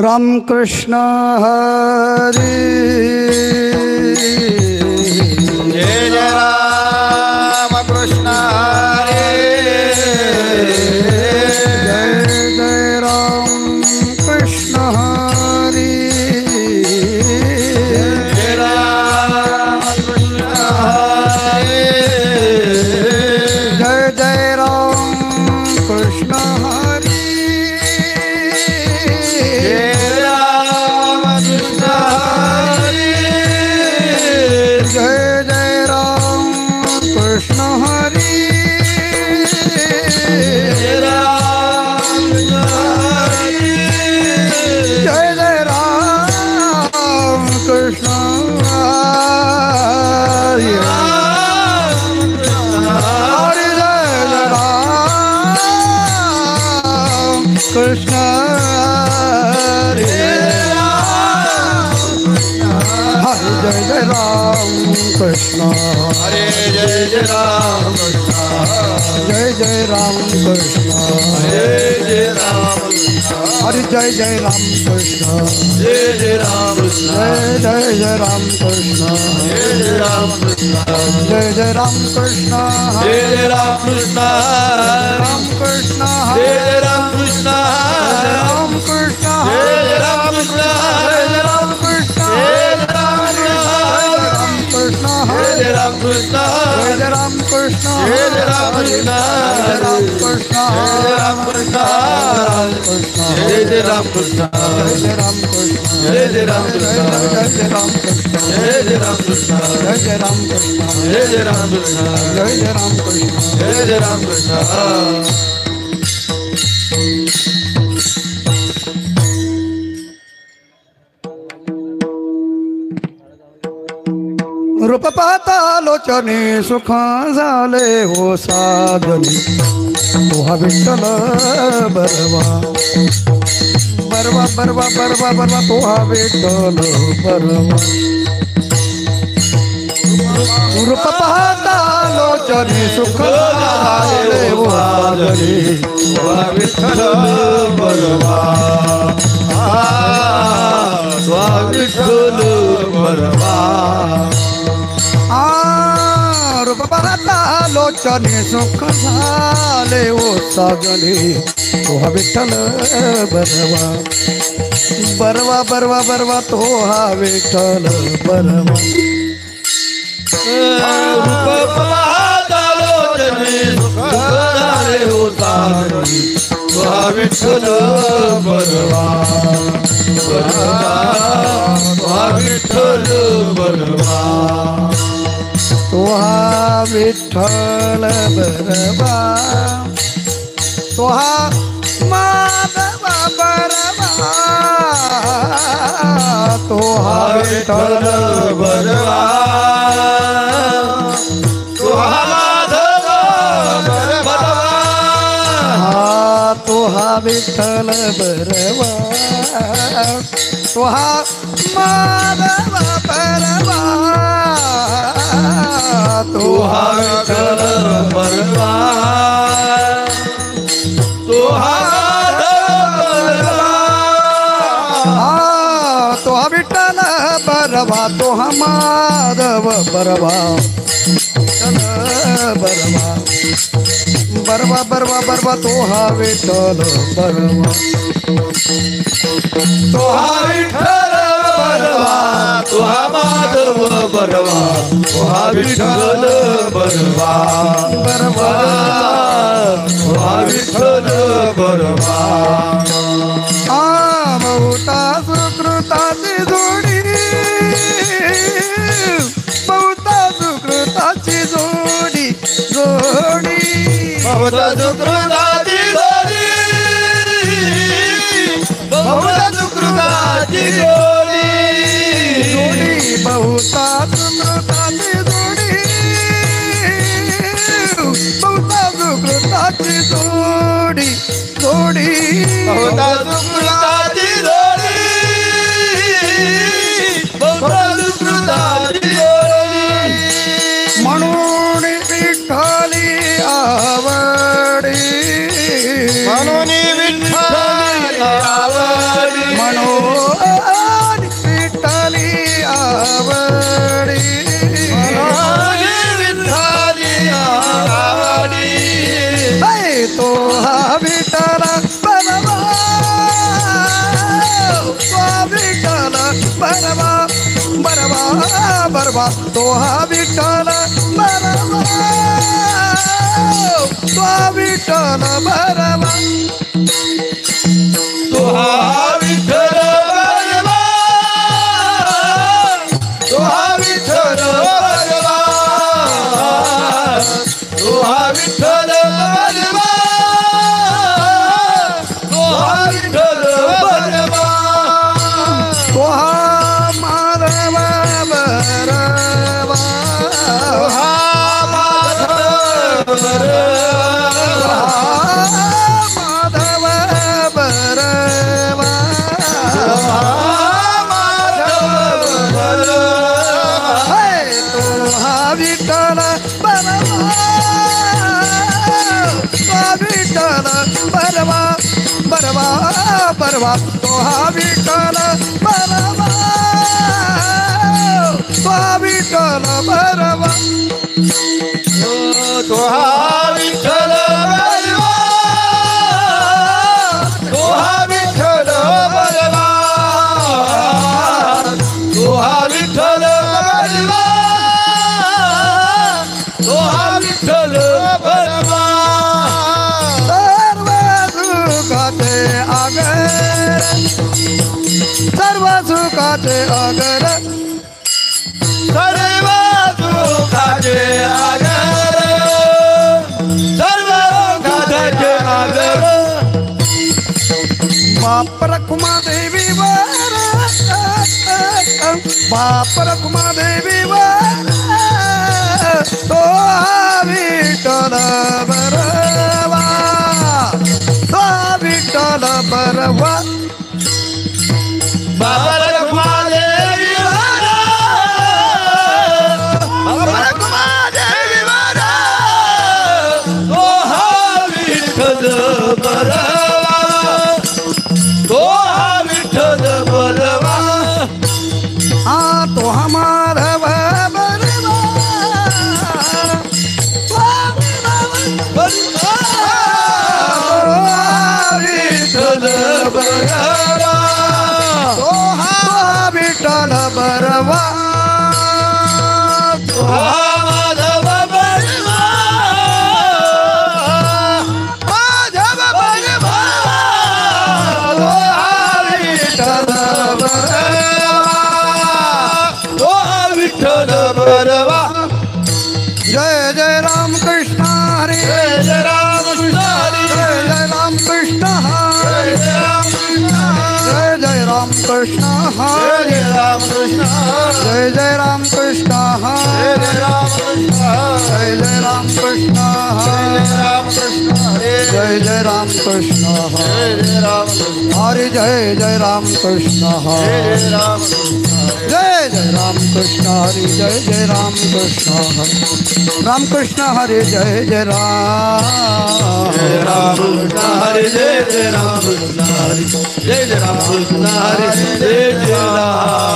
रामकृष्ण हरी जय जय राम कृष्ण हरी जय जय राम कृष्ण हरी जय राम कृष्ण हरी जय जय राम कृष्ण हरी कृष्ण हरे जय जय राम कृष्ण हरे जय जय राम कृष्ण जय जय राम कृष्ण हरे जय राम कृष्ण हरे जय जय राम कृष्ण जय जय राम कृष्ण जय जय राम कृष्ण जय जय राम कृष्ण जय जय राम कृष्ण जय जय राम कृष्ण राम कृष्ण जय जय राम कृष्ण राम कृष्ण जय जय राम कृष्ण राम कृष्ण राम कृष्ण जय राम कृष्ण जय राम कृष्ण जय राम कृष्ण राम कृष्ण राम कृष्ण जय जय राम कृष्ण जय राम कृष्ण जय जय राम कृष्ण जय राम कृष्ण जय जय राम कृष्ण जय जय राम कृष्ण जय जय राम कृष्ण जय जय राम कृष्ण जय जय राम कृष्ण रूप पाहता लोचने सुख झाले हो साधनी तुहा विठ्ठल बरवा बरवा बरवा बरवा बरवा तुहा विठ्ठल बरवा रूप पाहता लोचने सुख झाले हो साधनी तुहा विठ्ठल बरवा तुहा विठ्ठल बरवा रूप पाहता लोचने सुख झाले ओ सागले तोहा विठ्ठल बरवा बरवा बरवा बरवा तोहा विठ्ठल बरवा रूप पाहता लोचने सुख झाले हो सागले तुहा विठ्ठल बरवा तुहा विठ्ठल बरवा तोहा विठ्ठल बरवा तोहा माधवा बरवा तोहा विठ्ठल बरवा तुहा माधव बरवा तोहा विठ्ठल बरवा तोहा माधव बरवा तुहा विठ्ठल बरवा तुहा तोहा विठ्ठल बरवा तोहा माधव बरवा बरवा बरवा बरवा बरवा तोहा विठ्ठल बरवा तुहा विठ्ठल बरवा तुहा माधव बरवा तुहा विठ्ठल बरवा बरवा तुहा विठ्ठल बरवा बहुता सुकृताची जोडी बहुता सुकृताची जोडी जोडी बहुता सुकृताची जोडी बहुता सुकृताची जोडी जोडी बहुता सुकृताची जोडी बहुता सुकृताची जोडी जोडी बहुता सुकृताची जोडी बहुता सुकृताची जोडी म्हणून विठ्ठली आवडी म्हणून विठ्ठल आवडी म्हणून बरवा तो हा विठ्ठल बरवा तो हा विठ्ठल बरवा तो हा विठ्ठल बरवा तो हा विठ्ठल बरवा तो हा विठ्ठल बरवा तो हा विठ्ठल बरवा तो हा माधव बरवा तो हा माधव बरवा माधव बरवा तो हा विठ्ठल बरवा तो विठ्ठल बरवा बरवा बरवा तो हा विठ्ठल बरवा तो विठ्ठल बरवा तो हा विठ्ठल बरवा तो हा विठ्ठल बरवा तो हा विठ्ठल बरवा तो हा विठ्ठल बरवा सर्व सुखाचे आगर सर्व सुखाचे आगर सर्व दुःखाचे आगर सर्व दुःखाचे आगर बाप रखुमा देवी वर बाप रखुमा देवी वर तो हा विठ्ठल बरवा तो हा विठ्ठल बरवा बाबा रखुमादेवी वारा बाबा रखुमादेवी वारा तो हा विठ्ठल बरवा तो हा विठ्ठल बरवा हा तो हा माधव बरवा तो हा विठ्ठल बरवा तो हा विठ्ठल बरवा तो हा माधव बरवा माधव बरवा तो हा विठ्ठल बरवा तो हा विठ्ठल बरवा जय जय राम कृष्ण हरे जय जय राम कृष्ण हरी जय जय राम कृष्ण हरे जय राम कृष्ण जय जय राम कृष्ण हरे जय राम कृष्ण जय जय राम कृष्ण हरे जय जय राम कृष्ण जय जय राम कृष्ण हरे जय जय राम कृष्ण हरे जय जय राम कृष्ण हरे राम कृष्ण हरे जय जय राम राम कृष्ण हरे जय जय राम कृष्ण हरे जय जय राम कृष्ण हरे जय जय राम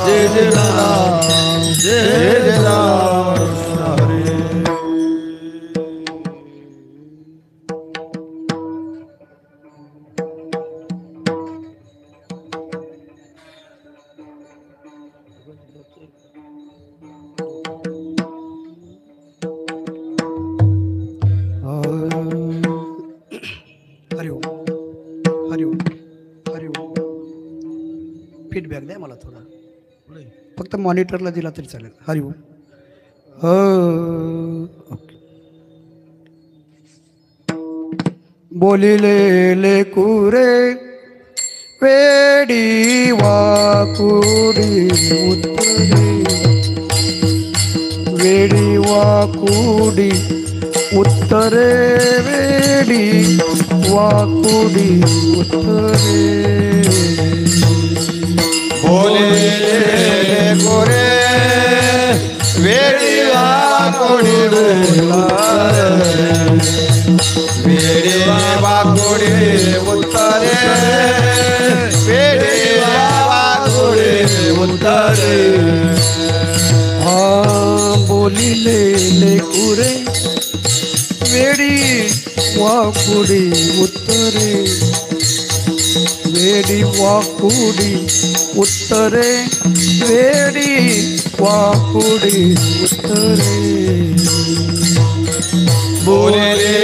जय जय राम जय जय राम हरे हरिओम हरिओम हरिओम फीडबॅक द्या मला थोडा फक्त मॉनिटरला दिला तरी चालेल हरिओम ओके बोलिले लेकुरे वेडी वाकुडी उत्तरे वेडी वाकुडी उत्तरे वेडी वाकुडी उत्तरे बोले गोरे वेडी वाकोडी वेडी वाकोडी उत्तरे वेडी वाकोडी उत्तरे बोलिले लेकुरे वेडी वाकुडी उत्तरे वेडी वाकुडी उत्तरे वेडी वाकुडी उत्तरे बोले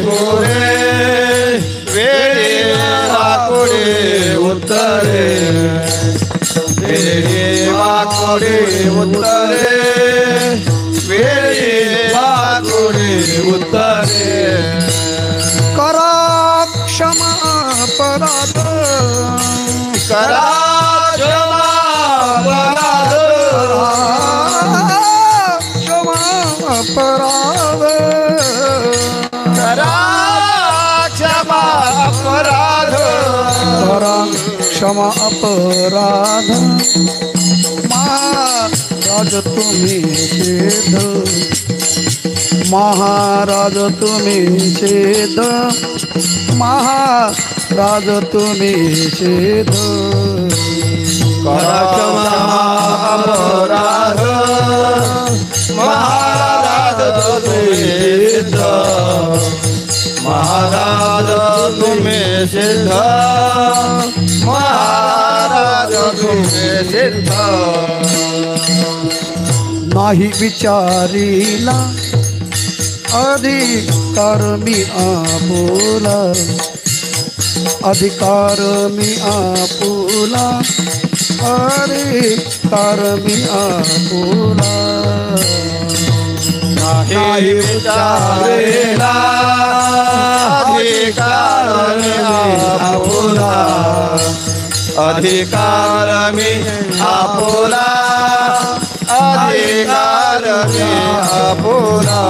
गोरे वेडे वाकोडे उत्तरे वेडे वाकोडे उत्तरे वेडे वाकोडे उत्तरे करा क्षमा अपराध करा क्षमा अपराध क्षमा अपराध करा क्षमा अपराध करा क्षमा अपराध महाराज तुम्ही छेद महाराज तुम्ही छेद महाराज तुम्ही छेद करा क्षमा अपराध महाराज तुम्ही सिद्ध महाराज तुम्ही सिद्ध महाराज तुम्ही सिद्ध नाही विचारीला अधिकार मी आपुला अधिकार मी आपुला अधिकार मी आपुला नाही विचारेला अधिकार मी आपुला अधिकार मी आपुला अधिकार मी आपुला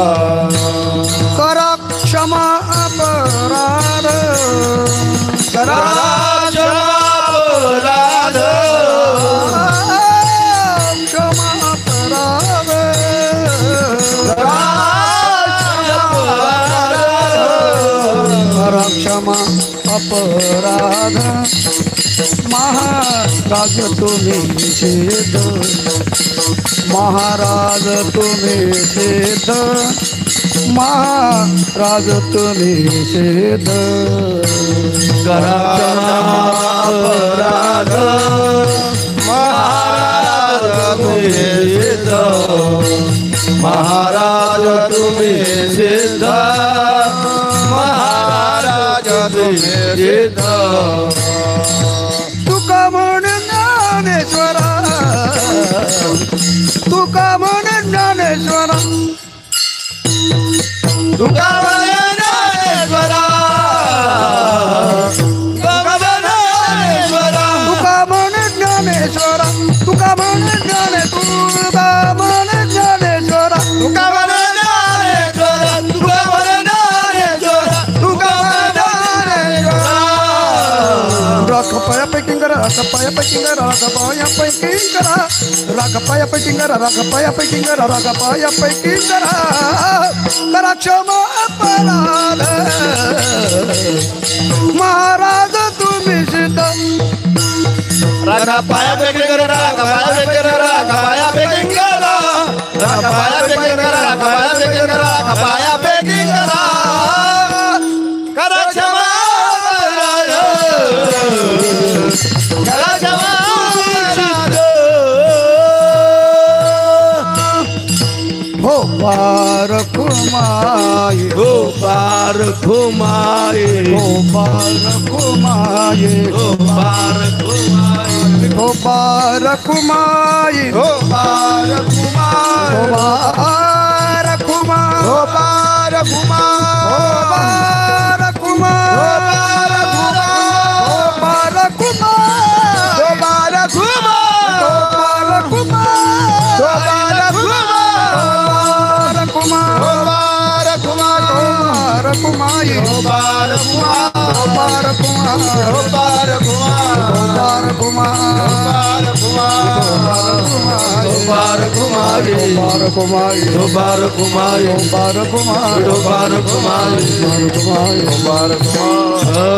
करा क्षमा अपराध करा क्षमा अपराध क्षमा अपराध करा क्षमा अपराध महाराज तुम्ही छेद महाराज तुम्ही छेद महाराज तुम्ही छेद करा क्षमा अपराध महाराज तुम्ही सिद्ध महाराज तुम्ही सिद्ध महाराज तुम्ही सिद्ध तुका म्हण ज्ञानेश्वरा तुका म्हण ज्ञानेश्वरा तुका ज्ञानेश्वरा तुका म्हण ज्ञानेश्वरा तुका म्हण ज्ञाने तुका म्हण ज्ञानेश्वरा तुका ज्ञानेश्वरा तुका ज्ञानेश्वरा तुका ज्ञानेश्वरा राख पाया पैकिंग करा राख पाया पैकिंग करा राख पाया पैकिंग करा राख पाया पैकिंग करा राख पाया पैकिंग करा राख पाया पैकिंग करा करा क्षमा अपराध महाराज तुम्ही सिद्ध रागा पाया बेकिंग रागा पाया बेकिंग रागा पाया बेकिंग रागा पाया बेकिंग रागा पाया बेकिंग रागा पाया बेकिंग करा क्षमा करा क्षमा हो पार कुमाये हो पार घुमाए हो पार कुमाये हो पार घुमाए हो पार कुमाये हो पार घुमाए हो पार कुमार हो पार घुमाए हो पार कुमार हो पार घुमाए हो पार कुमार हो पार घुमाए हो पार कुमार हो पार घुमाए कुमार कुमाये हो पार घुमाए हो पार कुमार हो पार घुमाए हो पार कुमार हो पार घुमाए पार कुमार हो पार घुमाए हो पार कुमार हो पार घुमाए हो पार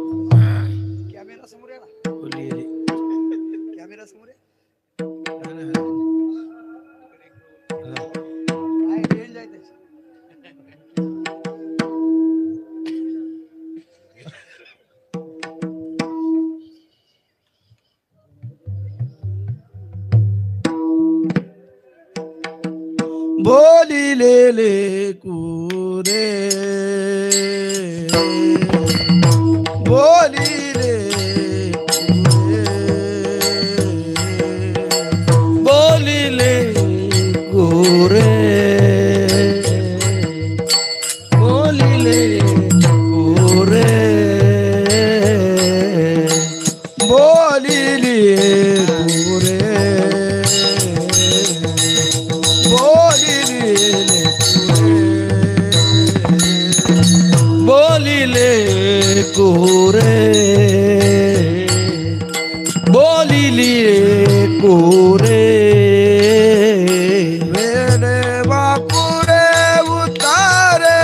कॅमेरा समोर या ना कॅमेरा समोर या काय बोलिलेले कुरे बोलिले बोलिले कुरे बोलिले कुरे बोलिले कुरे बोलिले कुरे बोलिले कुरे वेडे वाकुडे उतारे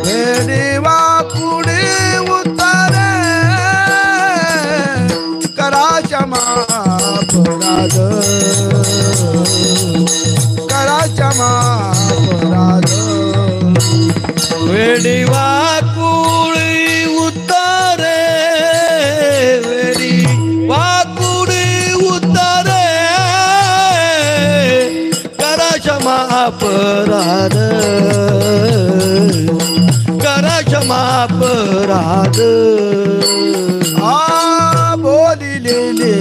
वेडे वाकुडे उतारे करा क्षमा अपराध करा क्षमा अपराध वेडी वाकुडी उतारे वेडी वाकुडी उतारे करा क्षमा अपराध करा क्षमा अपराध आ बोलिलेले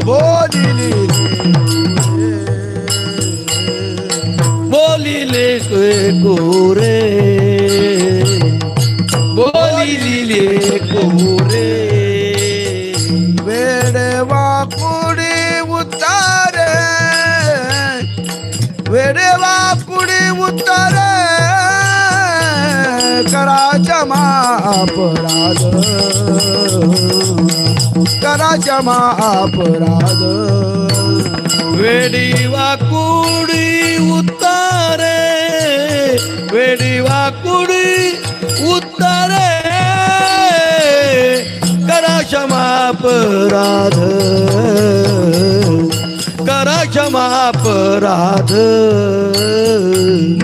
बोलिले बोलिले कुरे बोलिले कुरे वेडे वाकुडी उतारे वेडे वाकुडी उतारे करा क्षमा अपराध करा क्षमा अपराध वेडी वाकुडी उतारे वेडी वाकुडी उतारे करा क्षमा अपराध करा क्षमा अपराध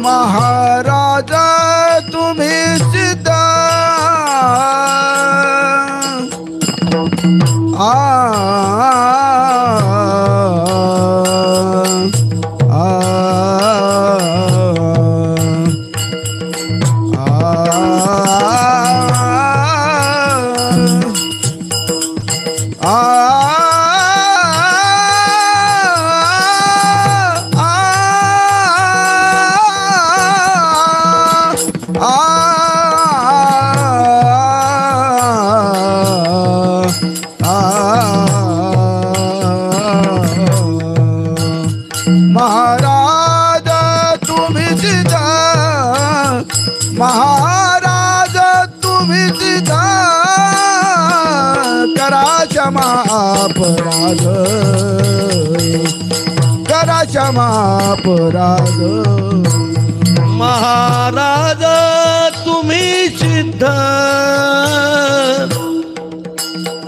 महाराज तुम्ही सिद्ध आ महाराज तुम्ही सिद्धा महाराज तुम्ही सिद्धा करा क्षमा अपराध करा क्षमा अपराध महाराज तुम्ही सिद्ध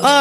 आ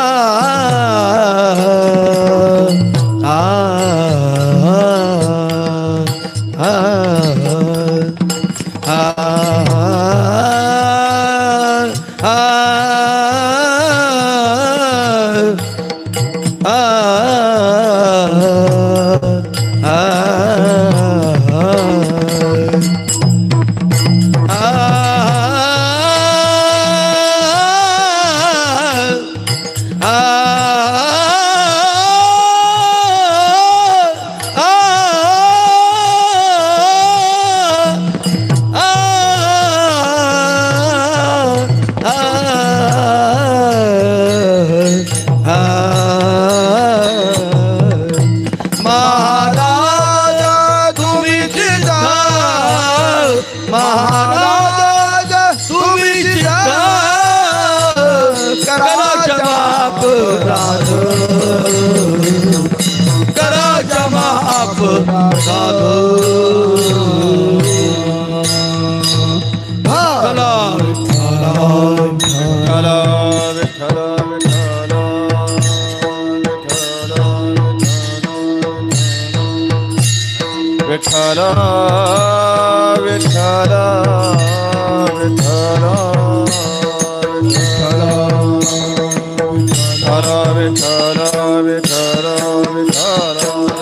Vittala, Vittala, Vittala, Vittala.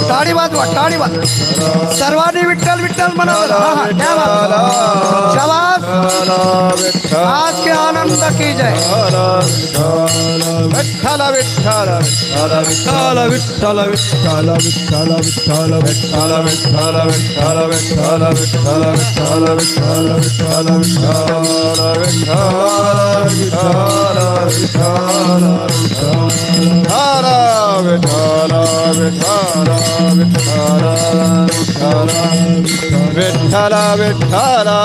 टाळी वाजवा, टाळी वाजवा. सर्वांनी विठ्ठल विठ्ठल म्हणावं. शाबास. आज के आनंद की जय. विठ्ठल विठ्ठल विठ्ठल विठ्ठल विठ्ठल विठ्ठल विठ्ठल विठ्ठल विठ्ठल विठ्ठल विठ्ठल विठ्ठल विठ्ठल विठ्ठल विठ्ठल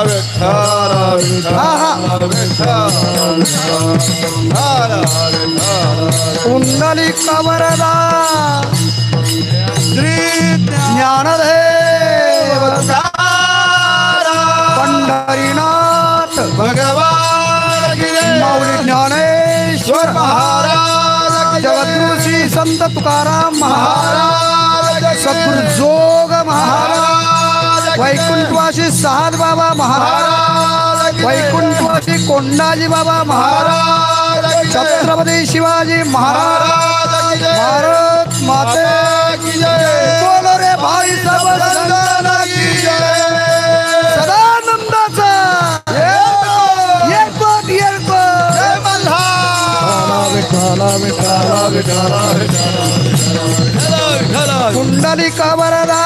पुंडलिका वरदा श्री ज्ञानदेव पंढरीनाथ भगवान माऊली ज्ञानेश्वर महाराज जगद्गुरु श्री संत तुकाराम महाराज सद्गुरु जोग महाराज वैकुंठवासी साध बाबा महाराज वैकुंठवासी कोंडाजी बाबा महाराज छत्रपती शिवाजी महाराज भारत माते की जय. बोलो रे भाई सब संतान की जय. सदानंदाचा एकवट जय मल्हार. कुंडलिका वरदा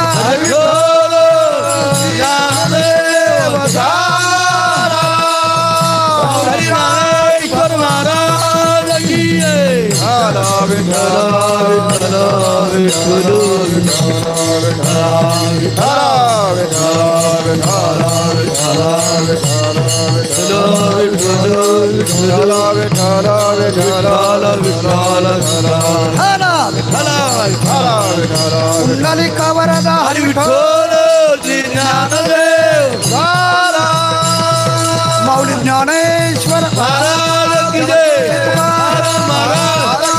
कुंडलिका वरदा हरी विठ्ठल माऊली ज्ञानेश्वर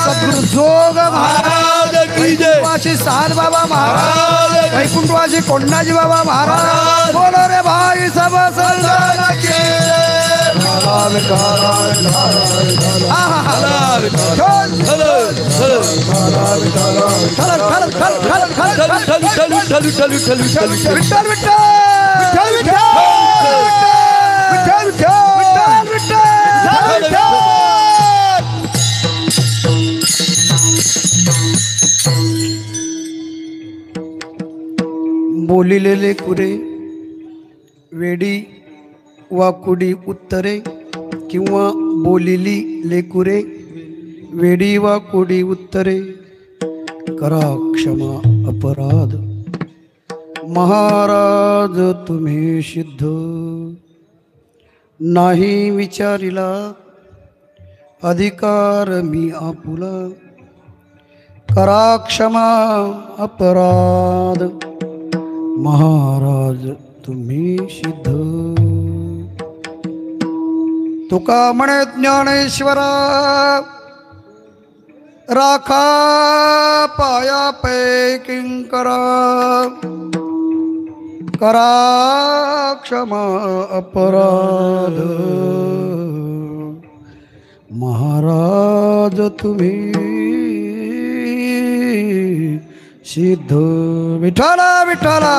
सद्गुरु जोग महाराज वैकुंठवासी साध बाबा महाराज वैकुंठवासी कोंडाजी बाबा महाराज. बोलो रे भाई सब संतान की बोलिलेले कुरे वेडी वाकुडी उत्तरे किंवा बोलिली लेकुरे वेडी वाकुडी उत्तरे करा क्षमा अपराध महाराज तुम्ही सिद्ध नाही विचारिला अधिकार मी आपुला करा क्षमा अपराध महाराज तुम्ही सिद्ध. तुका म्हणे ज्ञानेश्वरा राखा पाया पै किंकरा करा क्षमा अपराध महाराज तुम्ही सिद्ध. विठ्ठला विठ्ठला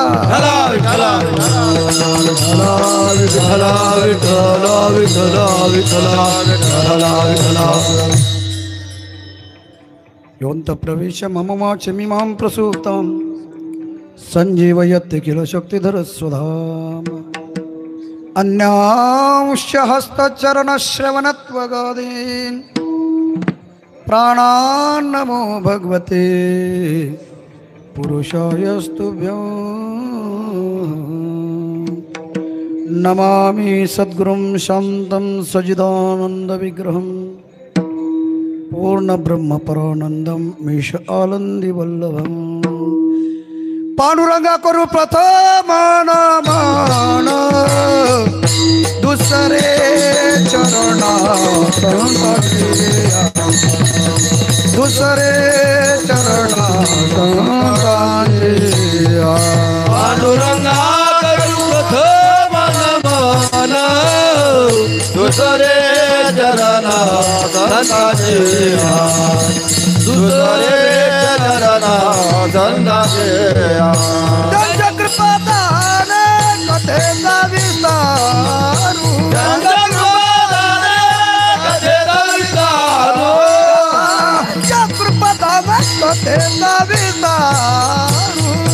योऽन्त प्रवेश मम वाचमिमां प्रसूतां सञ्जीवयत्य किल शक्तिधर स्वधाम. अन्यांश्च हस्तचरणश्रवणत्वगादीन् प्राणान् नमो भगवते पुरुषायस्तुभ्यं. नमामि सद्गुरुं शान्तं सच्चिदानन्दविग्रहं पूर्ण ब्रह्म परानंदम मीश आनंदी वल्लभम पांडुरंगा करू प्रथम नमन दुसरे चरणात दुसरे चरणात पांडुरंगा करू प्रथम नमन दुसरे चरणात दुसरे चरणात त्यांच्या कृपादान कथेचा विस्तारू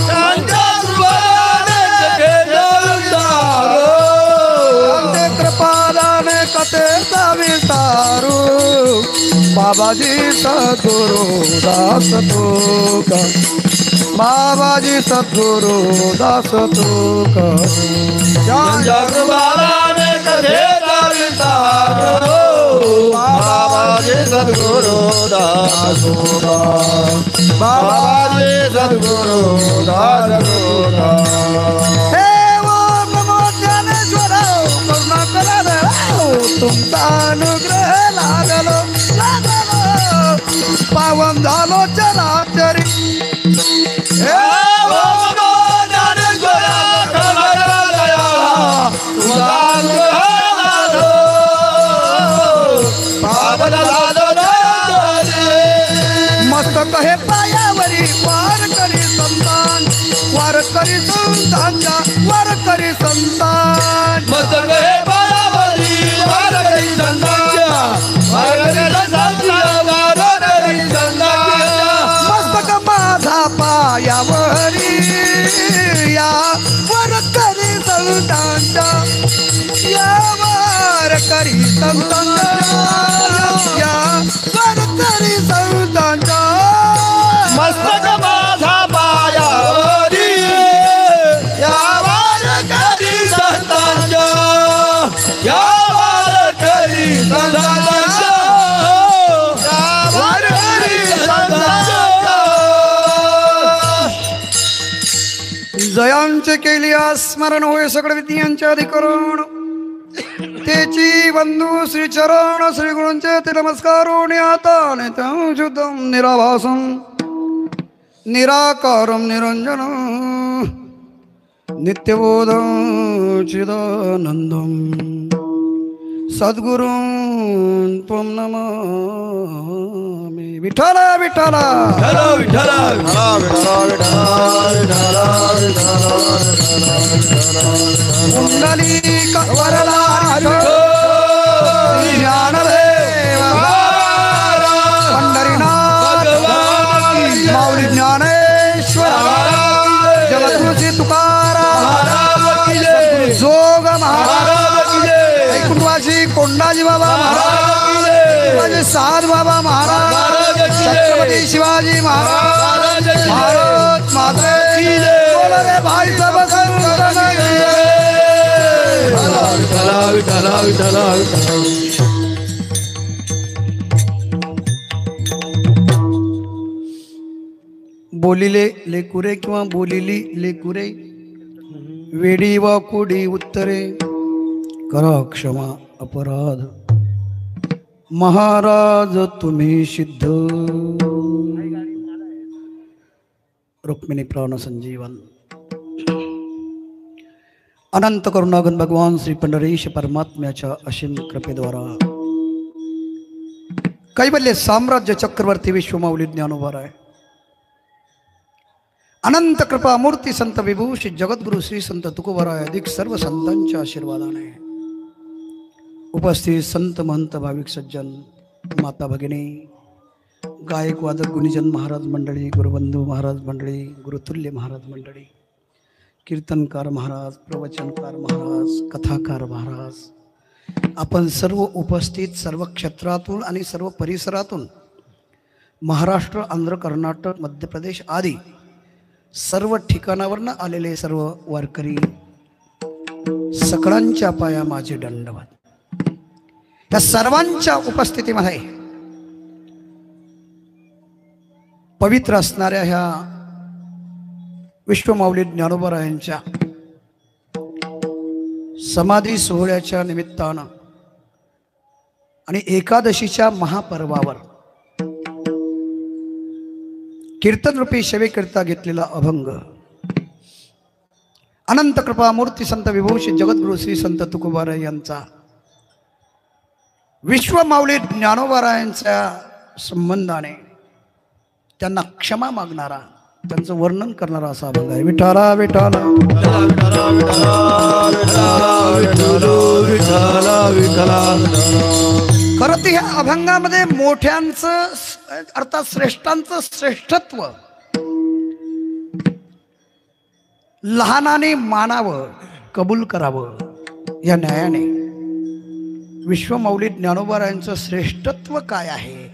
त्यांच्या कृपादान कथेचा विस्तारू कृपादान कथेचा विस्तारू बाबाजी सद्गुरु दास तुका बाबाजी सद्गुरु दास तुका जगबालाने कथेचा विस्तारू बाबाजी सद्गुरु दास तुका बाबाजी सद्गुरु दास तुका हे ओम नमो ज्ञानेश्वर करुणा करा तुमचा अनुग्रह लागलो पावन झालो चराचरी हे ओम नमो ज्ञानेश्वर मस्तक हे पायावरी वार करी संतान वार करी संतान मस्तक हे पायावरी वार करी संतांच्या मस्तक माझा पायावरी या वर करी संतांच्या या वर करी संतांच्या या वर करी संतांच्या मस्तक माझा पायावरी यावर करी संतांच्या यावर करी संतांच्या यावर करी संतांच्या जयांचे केली स्मरण होय सगळे विद्यांचे अधिकरण तेची बंधू श्री चरण श्री गुरूंचे ते नमस्कार आता शुद्धम निराभासम निराकारम निरंजन नित्यबोधं चिदानंदम सद्गुरुं त्वं नमामि विठ्ठल विठ्ठल विठ्ठल कुंडलिक वरदा ज्ञानदेव पंढरीनाथ माऊली ज्ञानेश्वर जगद्गुरुजी तुकाराम जोग महाराज कुटुंबाची कोंडाजी बाबा महाराज साध बाबा महाराज छत्रपती शिवाजी महाराज भारत माते बोल रे भाई सब संतन विठ्ठल विठ्ठल बोलिले लेकुरे किंवा बोलिली लेकुरे वेडी वा कुडी उत्तरे करा क्षमा अपराध महाराज तुम्ही सिद्ध रुक्मिणी प्राण संजीवन अनंत करुणागण भगवान श्री पंढरीश परमात्म्याच्या असीम कृपेद्वारा कैवल्य साम्राज्य चक्रवर्ती विश्वमाऊली ज्ञानोबाराय अनंत कृपा मूर्ती संत विभूषित जगद्गुरु श्री संत तुकोबाराय अधिक सर्व संतांच्या आशीर्वादाने उपस्थित संत महंत भाविक सज्जन माता भगिनी गायक वादक गुणीजन महाराज मंडळी गुरुबंधू महाराज मंडळी गुरुतुल्य महाराज मंडळी कीर्तनकार महाराज प्रवचनकार महाराज कथाकार महाराज आपण सर्व उपस्थित सर्व क्षेत्रातून आणि सर्व परिसरातून महाराष्ट्र आंध्र कर्नाटक मध्य प्रदेश आदी सर्व ठिकाणावरनं आलेले सर्व वारकरी सकळांच्या पाया माझे दंडवत. या सर्वांच्या उपस्थितीमध्ये पवित्र असणाऱ्या ह्या विश्वमाऊली ज्ञानोबारायांच्या समाधी सोहळ्याच्या निमित्तानं आणि एकादशीच्या महापर्वावर कीर्तन रूपी सेवेकरिता घेतलेला अभंग अनंत कृपा मूर्ती संत विभूषित जगद्गुरु श्री संत तुकोबाराय यांचा विश्वमाऊली ज्ञानोबारायांच्या संबंधाने त्यांना क्षमा मागणारा, त्यांचं वर्णन करणारा असा अभंग आहे. विठाला विठाला खरं तर ह्या अभंगामध्ये मोठ्यांचं अर्थात श्रेष्ठांचं श्रेष्ठत्व लहानाने मानावं, कबूल करावं या न्यायाने विश्वमाऊली ज्ञानोबारायांचं श्रेष्ठत्व काय आहे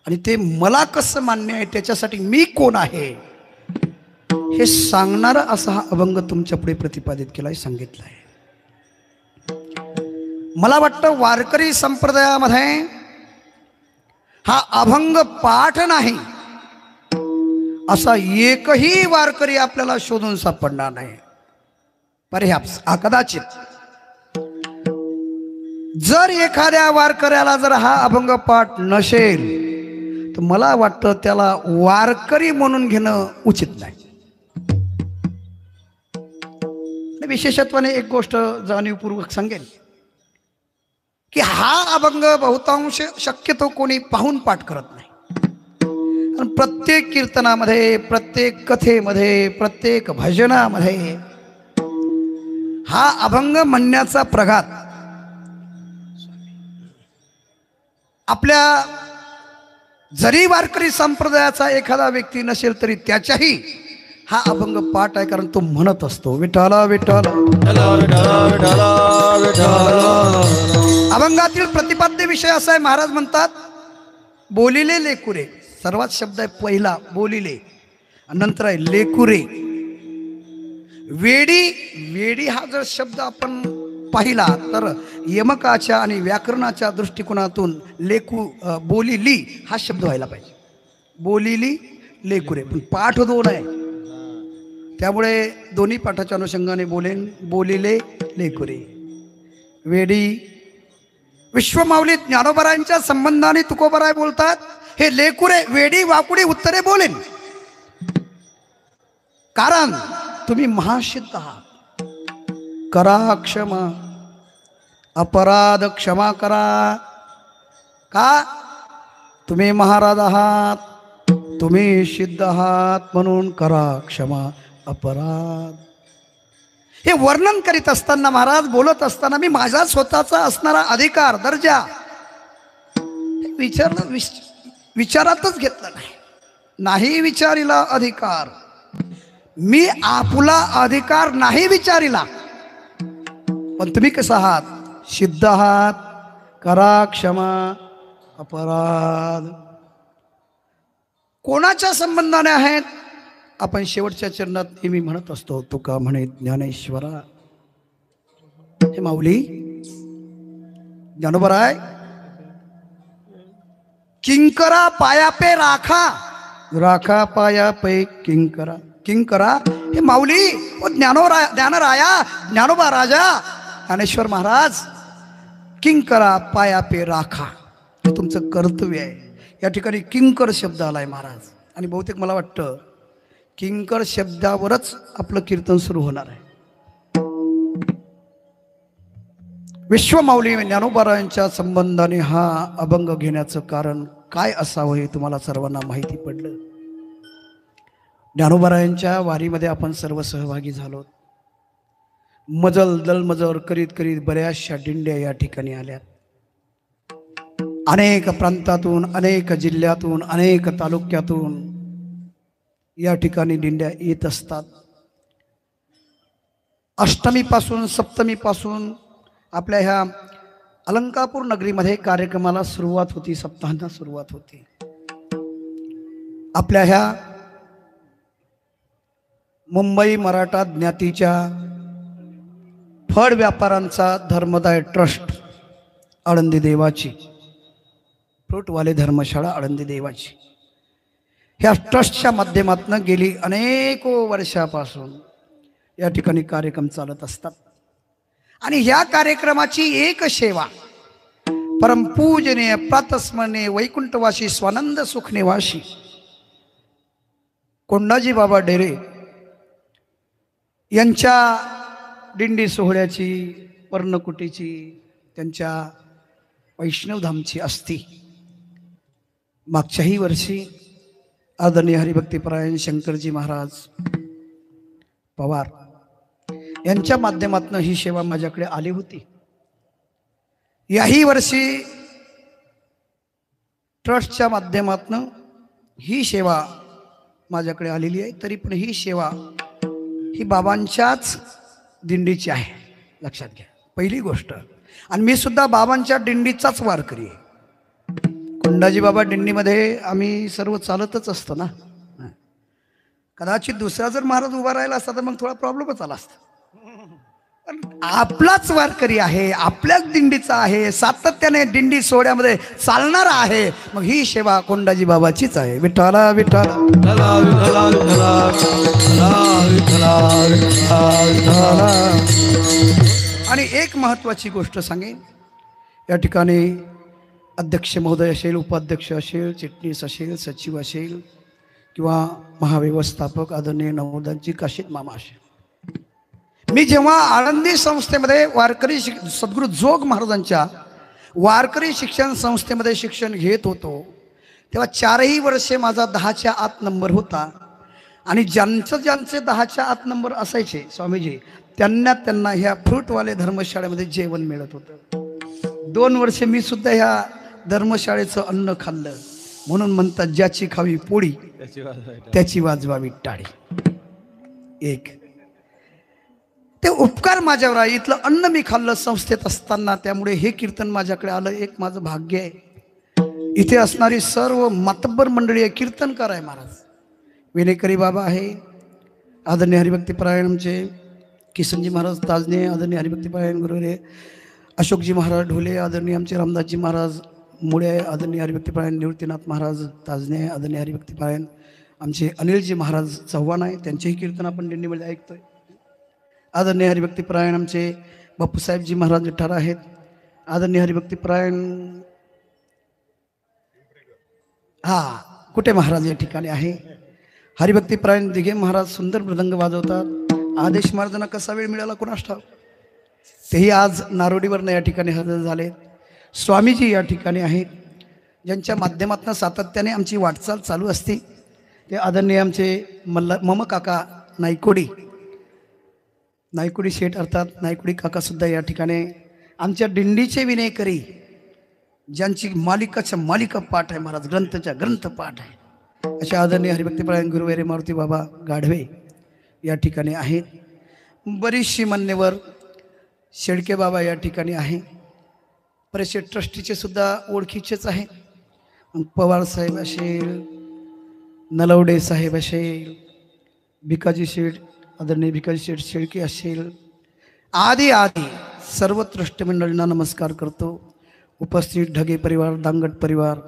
आणि ते मला कसं मान्य आहे, त्याच्यासाठी मी कोण आहे हे सांगणारा असा हा अभंग तुमच्या पुढे प्रतिपादित केलाय, सांगितलाय. मला वाटतं वारकरी संप्रदायामध्ये हा अभंग पाठ नाही असा एकही वारकरी आपल्याला शोधून सापडणार नाही. परहॅप्स कदाचित जर एखाद्या वारकऱ्याला जर हा अभंग पाठ नसेल तर मला वाटतं त्याला वारकरी म्हणून घेणं उचित नाही. विशेषत्वाने एक गोष्ट जाणीवपूर्वक सांगेन की हा अभंग बहुतांश शक्यतो कोणी पाहून पाठ करत नाही. प्रत्येक कीर्तनामध्ये, प्रत्येक कथेमध्ये, प्रत्येक भजनामध्ये हा अभंग म्हणण्याचा प्रघात आपल्या जरी वारकरी संप्रदायाचा एखादा व्यक्ती नसेल तरी त्याच्याही हा अभंग पाठ आहे, कारण तो म्हणत असतो विठाला विठाला. अभंगातील प्रतिपाद्य विषय असा आहे, महाराज म्हणतात बोलिले लेकुरे. सर्वात शब्द आहे पहिला बोलिले, नंतर आहे लेकुरे. वेडी, वेडी हा जर शब्द आपण पाहिला तर यमकाच्या आणि व्याकरणाच्या दृष्टिकोनातून बोलिली हा शब्द व्हायला पाहिजे. बोलिली लेकुरे, पण पाठ दोन आहे त्यामुळे दोन्ही पाठाच्या अनुषंगाने बोलेन. बोलिले लेकुरे. वेडी. विश्वमाऊली ज्ञानोबारायांच्या संबंधाने तुकोबाराय बोलतात हे लेकुरे वेडी वाकुडी उत्तरे बोलेन, कारण तुम्ही महासिद्ध आहात. करा क्षमा, अपराध क्षमा करा. का? तुम्ही महाराज आहात, तुम्ही सिद्ध आहात, म्हणून करा क्षमा अपराध. हे वर्णन करीत असताना महाराज बोलत असताना मी माझा स्वतःचा असणारा अधिकार दर्जा विचारातच घेतला नाही. नाही विचारिला अधिकार, मी आपला अधिकार नाही विचारिला. पण तुम्ही कसं आहात? सिद्ध आहात, करा क्षमा अपराध. कोणाच्या संबंधाने आहेत? आपण शेवटच्या चरणात नेहमी म्हणत असतो, तुका म्हणे ज्ञानेश्वरा. हे माऊली ज्ञानोबाराय किंकरा पाया पे राखा, राखा पाया पे किंकरा. किंकरा हे माऊली ज्ञानराया ज्ञानोबा राजा ज्ञानेश्वर महाराज किंकरा पाया पे राखा, हे तुमचं कर्तव्य आहे. या ठिकाणी किंकर शब्द आलाय महाराज, आणि बहुतेक मला वाटतं किंकर शब्दावरच आपलं कीर्तन सुरू होणार आहे. विश्वमाऊली ज्ञानोबारायांच्या संबंधाने हा अभंग घेण्याचं कारण काय असावं हे तुम्हाला सर्वांना माहिती पडलं. ज्ञानोबारायांच्या वारीमध्ये आपण सर्व सहभागी झालो. मजल दलमजल करीत करीत बऱ्याचशा दिंड्या या ठिकाणी आल्यात. अनेक प्रांतातून, अनेक जिल्ह्यातून, अनेक तालुक्यातून या ठिकाणी दिंड्या येत असतात. अष्टमीपासून सप्तमीपासून आपल्या ह्या अलंकापूर नगरीमध्ये कार्यक्रमाला सुरुवात होती, सप्ताहांना सुरुवात होती. आपल्या ह्या मुंबई मराठा ज्ञातीच्या फळ व्यापाऱ्यांचा धर्मदाय ट्रस्ट आळंदी देवाची, फ्रूटवाले धर्मशाळा आळंदी देवाची, ह्या ट्रस्टच्या माध्यमातून गेली अनेक वर्षापासून या ठिकाणी कार्यक्रम चालत असतात आणि ह्या कार्यक्रमाची एक सेवा परमपूजनीय प्रातस्मरणीय वैकुंठवासी स्वानंद सुखनिवासी कोंडाजी बाबा डेरे यांच्या दिंडी सोहळ्याची पर्णकुटीची त्यांच्या वैष्णवधामची असती मागच्याही वर्षी आदरणीय हरिभक्तीपरायण शंकरजी महाराज पवार यांच्या माध्यमातून ही सेवा माझ्याकडे आली होती. याही वर्षी ट्रस्टच्या माध्यमातून ही सेवा माझ्याकडे आलेली आहे. तरी पण ही सेवा ही बाबांच्याच दिंडीची आहे, लक्षात घ्या पहिली गोष्ट. आणि मी सुद्धा बाबांच्या दिंडीचाच वारकरी आहे. कोंडाजी बाबा दिंडीमध्ये आम्ही सर्व चालतच असतो ना. कदाचित दुसरा जर महाराज उभा राहिला असता तर मग थोडा प्रॉब्लेमच आला असता. आपलाच वारकरी आहे, आपल्याच दिंडीचा आहे, सातत्याने दिंडी सोहळ्यामध्ये चालणारा आहे. मग ही सेवा कोंडाजी बाबाचीच आहे. विठ्ठला विठ्ठला आणि एक महत्वाची गोष्ट सांगेन. या ठिकाणी अध्यक्ष महोदय असेल, उपाध्यक्ष असेल, चिटणीस असेल, सचिव असेल किंवा महाव्यवस्थापक आदरणीय नवोदयजी काशीद मामा असेल. मी जेव्हा आळंदी संस्थेमध्ये वारकरी सद्गुरू जोग महाराजांच्या वारकरी शिक्षण संस्थेमध्ये शिक्षण घेत होतो तेव्हा 4ही वर्षे माझा 10च्या आत नंबर होता. आणि ज्यांचे 10च्या आत नंबर असायचे स्वामीजी त्यांना ह्या फ्रूटवाले धर्मशाळेमध्ये जेवण मिळत होतं. 2 वर्षे मी सुद्धा ह्या धर्मशाळेचं अन्न खाल्लं. म्हणून म्हणतात ज्याची खावी पोळी त्याची वाजवावी टाळी. एक ते उपकार माझ्यावर आहे. इथलं अन्न मी खाल्लं संस्थेत असताना, त्यामुळे हे कीर्तन माझ्याकडे आलं. एक माझं भाग्य आहे. इथे असणारी सर्व मातब्बर मंडळी आहे, कीर्तनकार आहे महाराज. विनेकरी बाबा आहे, आदरणीय हरिभक्तीपरायण आमचे किसनजी महाराज ताजने, आदरणीय हरिभक्तीपरायण गुरुरे अशोकजी महाराज ढोले, आदरणीय आमचे रामदासजी महाराज मुळे, आदरणीय हरिभक्तीपरायण निवृत्तीनाथ महाराज ताजने, आदरणीय हरिभक्तीपरायण आमचे अनिलजी महाराज चव्हाण आहे, त्यांचेही कीर्तन आपण दिंडीमध्ये ऐकतोय. आदरणीय हरिभक्तीपरायण आमचे बापूसाहेबजी महाराज विठार आहेत. आदरणीय हरिभक्तीपरायण कुठे महाराज या ठिकाणी आहे. हरिभक्तीपरायण दिघे महाराज सुंदर मृदंग वाजवतात. आदेश महाराजांना कसा वेळ मिळाला कोणास ठाऊक. तेही आज नारोडीवरनं या ठिकाणी हजर झाले. स्वामीजी या ठिकाणी आहेत, ज्यांच्या माध्यमातून सातत्याने आमची वाटचाल चालू असते. ते आदरणीय आमचे मम काका नायकोडी शेठ अर्थात नायकोडी काकासुद्धा या ठिकाणी आमच्या दिंडीचे विनेकरी, ज्यांची मालिकाच्या मालिका पाठ आहे महाराज, ग्रंथच्या ग्रंथ पाठ आहे, अशा आदरणीय हरिभक्तीपरायण गुरुवेरे मारुती बाबा गाढवे या ठिकाणी आहेत. बरीचशी मान्यवर शेळके बाबा या ठिकाणी आहे. बरेचसे ट्रस्टीचे सुद्धा ओळखीचेच आहे. पवार साहेब असेल, नलवडे साहेब असेल, भिकाजी शेठ, आदरणीय भिकाजी शेठ शेळके असेल, आदी सर्व ट्रस्ट मंडळींना नमस्कार करतो. उपस्थित ढगे परिवार, दांगट परिवार,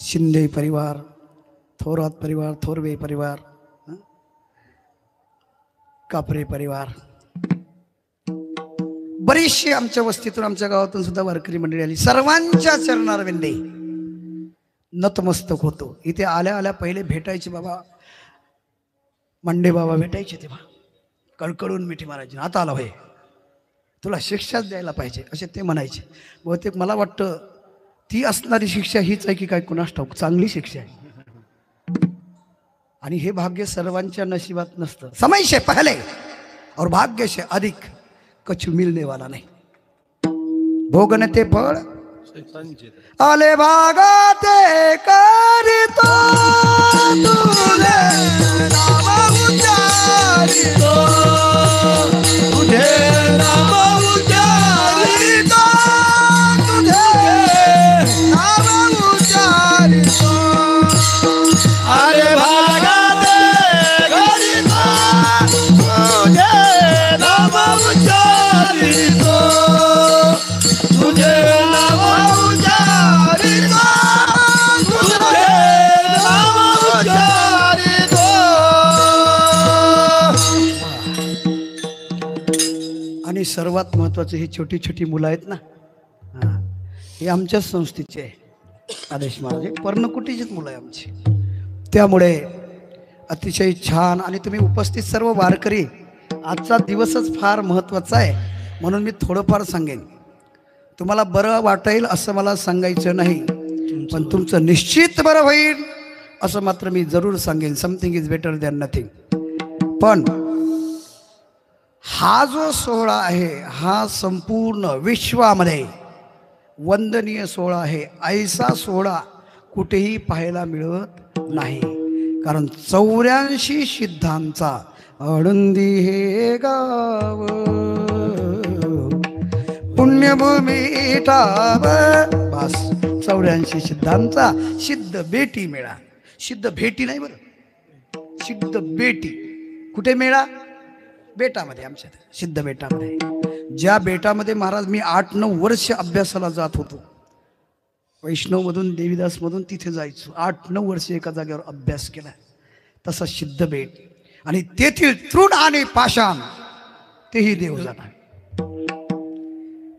शिंदे परिवार, थोरात परिवार, थोरवे परिवार, कापरे परिवार, बरीचशी आमच्या वस्तीतून आमच्या गावातून सुद्धा वारकरी मंडळी आली. सर्वांच्या चरणारविंदे नतमस्तक होतो. इथे आल्या आल्या पहिले भेटायचे बाबा मंडे बाबा भेटायचे, तेव्हा कळकळून मिठी मारायची. आता आला होय, तुला शिक्षाच द्यायला पाहिजे असे ते म्हणायचे. बहुतेक मला वाटतं ती असणारी शिक्षा हीच आहे की काय कुणास ठाऊक, चांगली शिक्षा आहे. आणि हे भाग्य सर्वांच्या नशिबात नसतं. समय से पहले और भाग्य से अधिक कछु मिलने वाला नहीं. भोगने ते फळ आले भागाते करीतो तुझे नाम उच्चारितो, तुझे नाम उच्चारितो, तुझे नाम उच्चारितो. आले भागाते करीतो तुझे नाम उच्चारितो, तुझे नाम उच्चारितो, तुझे नाम सर्वात महत्त्वाचं ही छोटी छोटी मुलं आहेत ना, हां, हे आमच्याच संस्थेचे आहे. आदेश महाराज पर्णकुटीचीच मुलं आहे आमची. त्यामुळे अतिशय छान. आणि तुम्ही उपस्थित सर्व वारकरी, आजचा दिवसच फार महत्त्वाचा आहे म्हणून मी थोडंफार सांगेन. तुम्हाला बरं वाटेल असं मला सांगायचं नाही, पण तुमचं निश्चित बरं होईल असं मात्र मी जरूर सांगेन. Something is better than nothing. पण हा जो सोहळा आहे हा संपूर्ण विश्वामध्ये वंदनीय सोहळा आहे. ऐसा सोहळा कुठेही पाहायला मिळत नाही. कारण 84 सिद्धांचा आळंदी हे गाव, पुण्यभूमी ठाव. बस 84 सिद्धांचा सिद्ध बेटी मेळा. सिद्ध भेटी नाही बरं, सिद्ध बेटी. कुठे मेळा? बेटामध्ये, आमच्या सिद्ध बेटामध्ये. ज्या बेटामध्ये महाराज मी 8-9 वर्ष अभ्यासाला जात होतो. वैष्णवमधून देवीदासमधून तिथे जायचो. 8-9 वर्ष एका जागेवर अभ्यास केला. तसा सिद्ध बेट. आणि तेथील तृण आणि पाषाण तेही देव जाणार.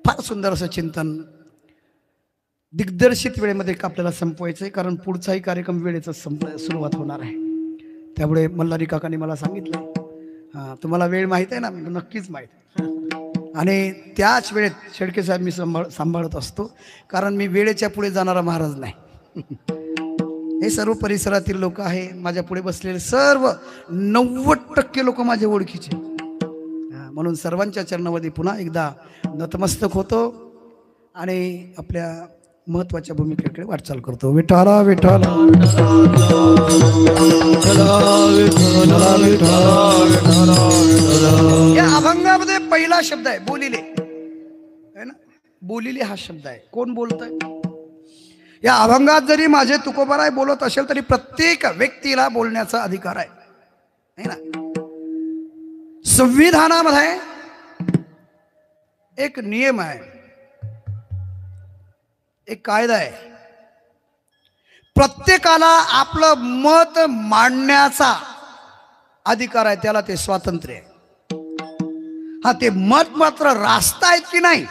फार सुंदर असं चिंतन दिग्दर्शित वेळेमध्ये आपल्याला संपवायचं आहे. कारण पुढचाही कार्यक्रम वेळेचा सुरुवात होणार आहे. त्यामुळे मल्हारी काकांनी मला सांगितलं, हां तुम्हाला वेळ माहीत आहे ना? नक्कीच माहीत आहे. आणि त्याच वेळेत शेळके साहेब मी सांभाळत असतो. कारण मी वेळेच्या पुढे जाणारा महाराज नाही. हे सर्व परिसरातील लोक आहे, माझ्या पुढे बसलेले सर्व 90% लोक माझ्या ओळखीचे. म्हणून सर्वांच्या चरणामध्ये पुन्हा एकदा नतमस्तक होतो आणि आपल्या महत्वाच्या भूमिकेकडे वाटचाल करतो. विठाला विठाला या अभंगामध्ये पहिला शब्द आहे बोलिले, है ना? बोलिले हा शब्द आहे. कोण बोलतंय? या अभंगात जरी माझे तुकोबाराय बोलत असेल तरी प्रत्येक व्यक्तीला बोलण्याचा अधिकार आहे, है ना? संविधानामध्ये एक नियम आहे, एक कायदा आहे. प्रत्येकाला आपलं मत मांडण्याचा अधिकार आहे, त्याला ते स्वातंत्र्य आहे. हा, ते मत मात्र रास्तायत की नाही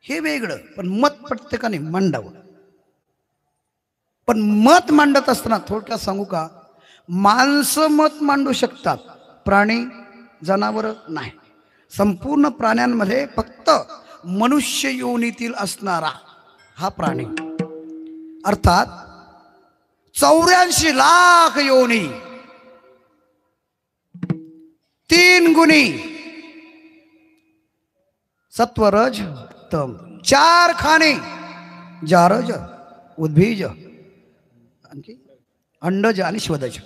हे वेगळं, पण मत प्रत्येकाने मांडावं. पण मत मांडत असताना थोडक्यात सांगू का, माणसं मत मांडू शकतात, प्राणी जनावर नाही. संपूर्ण प्राण्यांमध्ये फक्त मनुष्य योनीतील असणारा हा प्राणी, अर्थात 84 लाख योनी, 3 गुणी सत्व रज तम, 4 खाने जारज उद्भिज आणखी अंडज आणि श्वदज.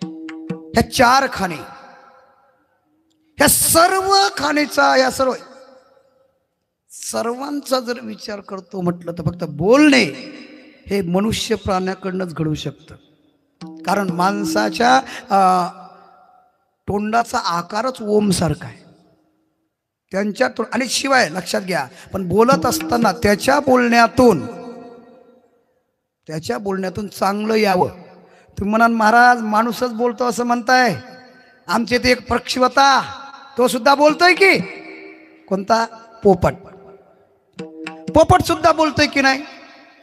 ह्या 4 खाने, ह्या सर्व खानेचा, या सर्वांचा जर विचार करतो म्हटलं तर फक्त बोलणे हे मनुष्य प्राण्याकडनंच घडू शकतं. कारण माणसाच्या तोंडाचा आकारच ओम सारखा आहे. त्यांच्या आणि शिवाय लक्षात घ्या, पण बोलत असताना त्याच्या बोलण्यातून चांगलं यावं. तुम्ही म्हणाल महाराज माणूसच बोलतो असं म्हणताय. आमचे ते एक पक्षी होता, तो सुद्धा बोलतोय की. कोणता? पोपट. पोपट सुद्धा बोलतोय की नाही?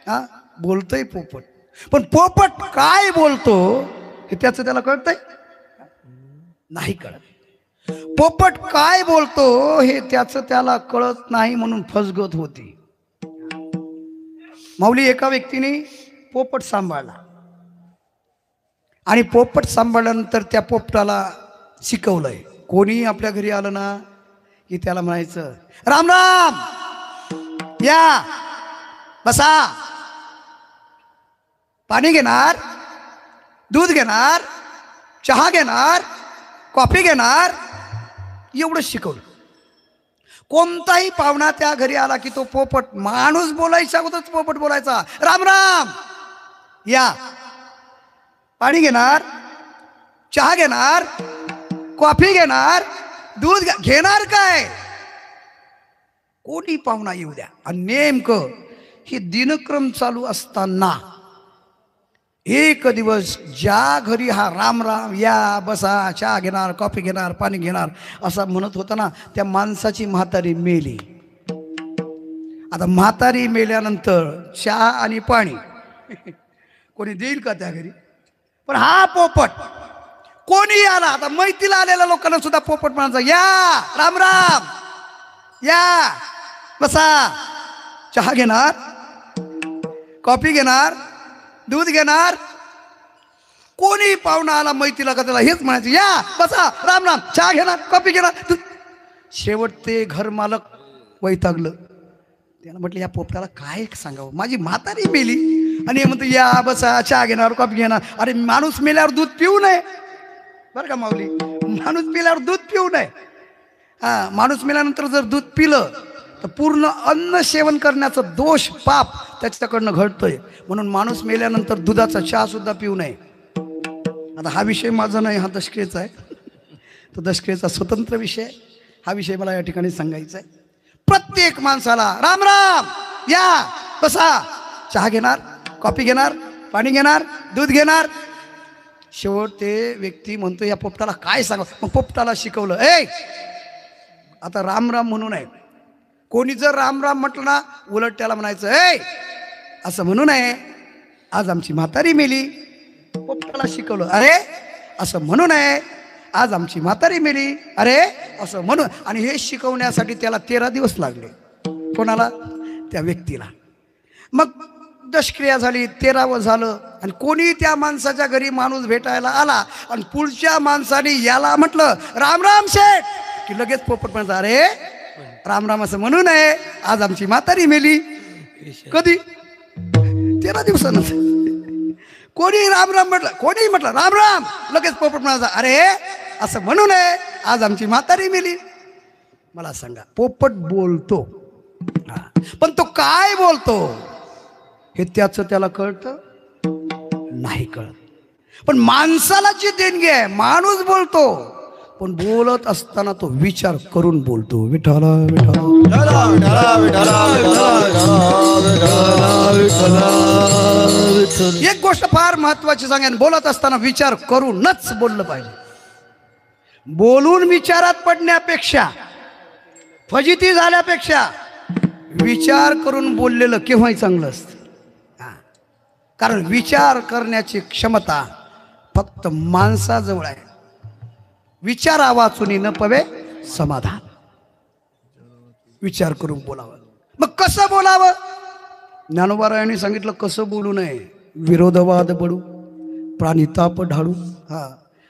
हा, बोलतोय पोपट. पण पोपट काय बोलतो हे त्याचं त्याला कळतंय? नाही कळत. पोपट काय बोलतो हे त्याचं त्याला कळत नाही, म्हणून फसगत होती. माऊली एका व्यक्तीने पोपट सांभाळला आणि पोपट सांभाळल्यानंतर त्या पोपटाला शिकवलंय. कोणी आपल्या घरी आलं ना की त्याला म्हणायचं, राम राम, या बसा, पाणी घेणार, दूध घेणार, चहा घेणार, कॉफी घेणार, एवढंच शिकवलं. कोणताही पाहुणा त्या घरी आला की तो पोपट, माणूस बोलायच्या अगोदरच पोपट बोलायचा, राम राम, या पाणी घेणार, चहा घेणार, कॉफी घेणार, दूध घेणार, काय कोणी पाहुणा येऊ द्या. आणि नेमकं हे दिनक्रम चालू असताना एक दिवस ज्या घरी हा राम राम या बसा चहा घेणार कॉफी घेणार पाणी घेणार असं म्हणत होता ना, त्या माणसाची म्हातारी मेली. आता म्हातारी मेल्यानंतर चहा आणि पाणी कोणी देईल का त्या घरी? पण हा पोपट कोणी आला, आता मैतीला आलेल्या लोकांना सुद्धा पोपट म्हणायचा, या राम राम या बसा, चहा घेणार कॉफी घेणार दूध घेणार. कोणी पाहुणा आला मैतीला का त्याला हेच म्हणायचं, या बसा राम राम चहा घेणार कॉफी घेणार. शेवट ते घर मालक वैतागलं. त्यानं म्हटलं या पोपटाला काय सांगावं, माझी म्हातारी मेली आणि हे म्हणतो या बसा चहा घेणार कॉफी घेणार. अरे माणूस मेल्यावर दूध पिऊ नये बरं का माऊली, माणूस मेल्यावर दूध पिऊ नये. हा, माणूस मेल्यानंतर जर दूध पिलं तर पूर्ण अन्न सेवन करण्याचं दोष पाप त्याच्याकडनं घडतोय. म्हणून माणूस मेल्यानंतर दुधाचा चहा सुद्धा पिऊ नये. आता हा विषय माझा नाही, हा दशक्रियेचा आहे. तो दशक्रियेचा स्वतंत्र विषय. हा विषय मला या ठिकाणी सांगायचा आहे. प्रत्येक माणसाला राम राम या बसा, चहा घेणार कॉफी घेणार पाणी घेणार दूध घेणार. शेवट ते व्यक्ती म्हणतो या पोपटाला काय सांगा. मग पोपटाला शिकवलं, ए आता राम राम म्हणू नये. कोणी जर राम राम म्हटलं ना, उलट त्याला म्हणायचं ए असं म्हणू नये, आज आमची म्हातारी मेली. पोपटाला शिकवलं, अरे असं म्हणू नये, आज आमची म्हातारी मेली, अरे असं म्हणून. आणि हे शिकवण्यासाठी त्याला 13 दिवस लागले. कोणाला? त्या व्यक्तीला. मग दशक्रिया झाली, 13वं झालं आणि कोणी त्या माणसाच्या घरी माणूस भेटायला आला आणि पुढच्या माणसाने याला म्हटलं राम राम शेठ, की लगेच पोपट म्हणतात, अरे राम राम असं म्हणू नये, आज आमची म्हातारी मेली. कधी? 13 दिवसानंतर. कोणी राम राम म्हटलं, कोणी म्हटलं राम राम, लगेच पोपट म्हणायचा, अरे असं म्हणू नये, आज आमची म्हातारी मेली. मला सांगा, पोपट बोलतो पण तो काय बोलतो हे त्याचं त्याला कळतं नाही कळत. पण माणसाला जी देणगी आहे, माणूस बोलतो पण बोलत असताना तो विचार करून बोलतो. विठाला एक गोष्ट फार महत्वाची सांगेन, बोलत असताना विचार करूनच बोललं पाहिजे. बोलून विचारात पडण्यापेक्षा, फजिती झाल्यापेक्षा विचार करून बोललेलं केव्हाही चांगलं असतं. कारण विचार करण्याची क्षमता फक्त माणसाजवळ आहे. विचारा वाचून न पवे समाधान. विचार करून बोलावं. मग कसं बोलावं? ज्ञानोबारायांनी सांगितलं कसं बोलू नये. विरोधवाद बडू, प्राणिताप ढाळू,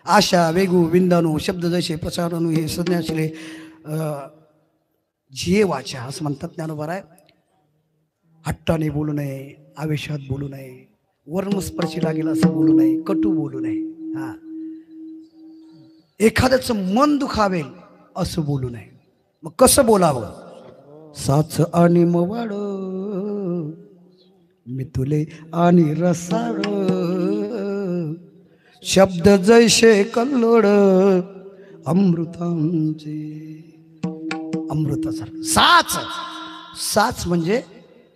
आशा वेगू विंदाणू शब्द जसे प्रसारणू हे संन्यासले झिये वाचा असं म्हणतात ज्ञानोबाराय. हट्टाने बोलू नये, आवेशात बोलू नये, वर्मस्पर्शी लागेल असं बोलू नये, कटू बोलू नये, एखाद्याचं मन दुखावेल असं बोलू नये. मग कसं बोलावं? साच आणि मवाड मितुले आणि रसाळ शब्द जैसे कल्लोळ अमृतांचे. अमृतासारखं साच. साच म्हणजे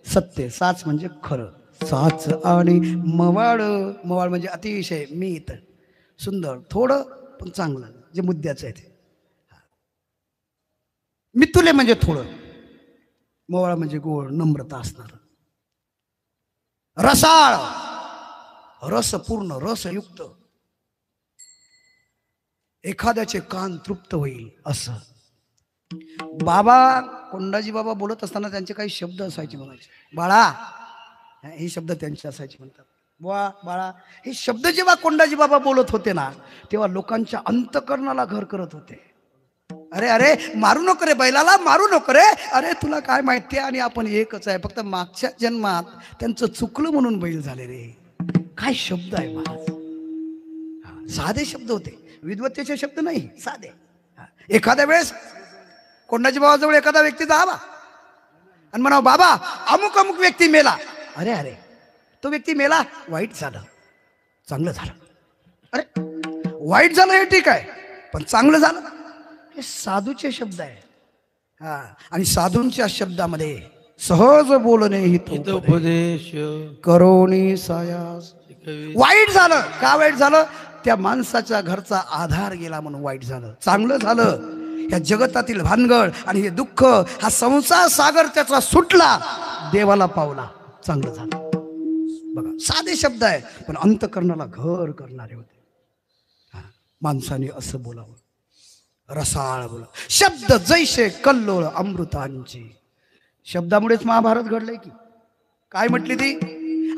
सत्य, साच म्हणजे खरं. साच आणि मवाळ. मवाळ म्हणजे अतिशय मीठ, सुंदर, थोडं पण चांगलं, जे मुद्द्याचं आहे ते. मितुले म्हणजे थोडं, मवाळ म्हणजे गोड नम्रता असणार. रसाळ, रसपूर्ण रसयुक्त, एखाद्याचे कान तृप्त होईल असं. बाबा कोंडाजी बाबा बोलत असताना त्यांचे काही शब्द असायचे, म्हणायचे बाळा, हे शब्द त्यांचे असायचे. म्हणतात बुवा बाळा, हे शब्द जेव्हा कोंडाजी बाबा बोलत होते ना, तेव्हा लोकांच्या अंतकरणाला घर करत होते. अरे अरे मारू नको रे बैलाला, मारू नको रे, अरे तुला काय माहिती आहे, आणि आपण एकच आहे, फक्त मागच्या जन्मात त्यांचं चुकलं म्हणून बैल झाले रे. काय शब्द आहे महाराज. साधे शब्द होते, विद्वत्तेचे शब्द नाही, साधे. एखाद्या वेळेस कोंडाजी बाबाजवळ एखादा व्यक्ती जावा आणि म्हणावं बाबा अमुक अमुक व्यक्ती मेला. अरे अरे तो व्यक्ती मेला, वाईट झालं, चांगलं झालं. अरे वाईट झालं हे ठीक आहे, पण चांगलं झालं हे साधूचे शब्द आहे. आणि साधूंच्या शब्दामध्ये सहज बोलणे हितोपदेश करोनी सायास वाईट झालं. का वाईट झालं? त्या माणसाच्या घरचा आधार गेला म्हणून वाईट झालं. चांगलं झालं, या जगतातील भानगड आणि हे दुःख, हा संसार सागर त्याचा सुटला, देवाला पावला, चांगलं झालं. बघा, साधे शब्द आहे पण अंतकरणाला घर करणारे होते. माणसाने असं बोलावं, रसाळ बोला. शब्द जैसे कल्लोळ अमृतांची. शब्दामुळेच महाभारत घडलंय की. काय म्हटली ती?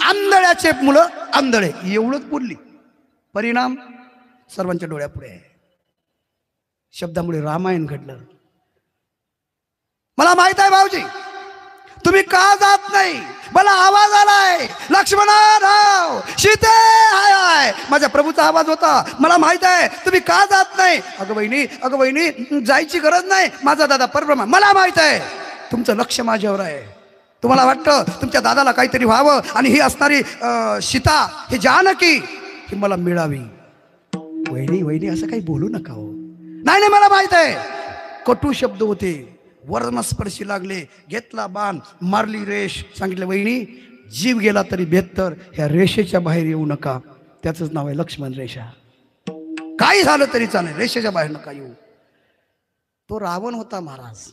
आंधळ्याचे मुलं आंधळे, एवढंच बोलली. परिणाम सर्वांच्या डोळ्यापुढे आहे. शब्दामुळे रामायण घडलं. मला माहित आहे भाऊजी, तुम्ही का जात नाही? मला आवाज आलाय, लक्ष्मणा राव सीते हाय. माझ्या प्रभूचा आवाज होता. मला माहित आहे तुम्ही का जात नाही. अगं बहिणी जायची गरज नाही, माझा दादा परब्रह्म. मला माहित आहे तुमचं लक्ष माझ्यावर आहे. तुम्हाला वाटतं तुमच्या दादाला काहीतरी व्हावं आणि ही असणारी सीता, ही जानकी, ही मला मिळावी. वहिनी असं काही बोलू नका हो. नाही, मला माहित आहे. कटू शब्द होते, वर्णस्पर्शी लागले, घेतला बाण, मारली रेष. सांगितलं वहिनी, जीव गेला तरी बेहत्तर, ह्या रेषेच्या बाहेर येऊ नका. त्याचंच नाव आहे लक्ष्मण रेषा. काही झालं तरी चालेल, रेषेच्या बाहेर नका येऊ. तो रावण होता महाराज,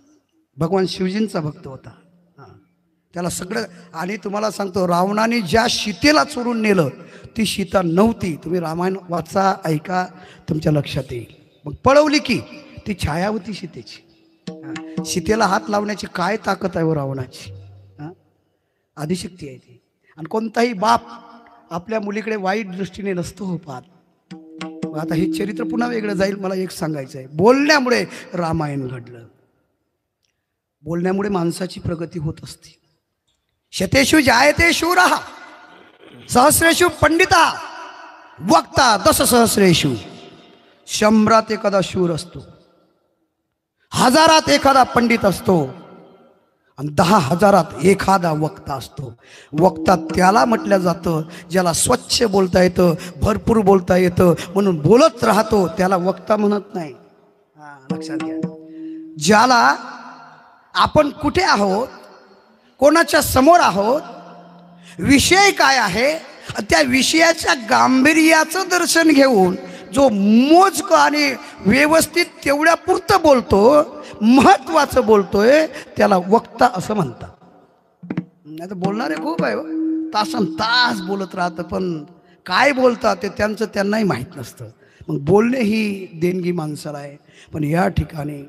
भगवान शिवजींचा भक्त होता. त्याला सगळं. आणि तुम्हाला सांगतो, रावणाने ज्या सीतेला चोरून नेलं ती सीता नव्हती. तुम्ही रामायण वाचा, ऐका, तुमच्या लक्षात येईल. मग पळवली की ती छाया होती सीतेची. सीतेला हात लावण्याची काय ताकद आहे रावणाची? आदिशक्ती आहे ती. आणि कोणताही बाप आपल्या मुलीकडे वाईट दृष्टीने नसतो हो पाहत. आता हे चरित्र पुन्हा वेगळं जाईल. मला एक सांगायचं आहे, बोलण्यामुळे रामायण घडलं. बोलण्यामुळे माणसाची प्रगती होत असते. शतेषु जायते शूरः सहस्रेषु पंडिता वक्ता दश सहस्रेषु. 100 एखादा शूर असतो, 1000 एखादा पंडित असतो, आणि 10,000 एखादा वक्ता असतो. वक्ता त्याला म्हटलं जातं ज्याला स्वच्छ बोलता येतं, भरपूर बोलता येतं, म्हणून बोलत राहतो, त्याला वक्ता म्हणत नाही. लक्षात घ्या. ज्याला आपण कुठे आहोत, कोणाच्या समोर आहोत, विषय काय आहे, त्या विषयाच्या गांभीर्याचं दर्शन घेऊन जो मोजकं आणि व्यवस्थित तेवढ्या पुरतं बोलतो, महत्वाचं बोलतोय, त्याला वक्ता असं म्हणतात. नाही तर बोलणारे खूप आहे, तासन तास बोलत राहतं, पण काय बोलतात ते त्यांचं त्यांनाही माहीत नसतं. मग बोलणे ही देणगी माणसाला आहे. पण या ठिकाणी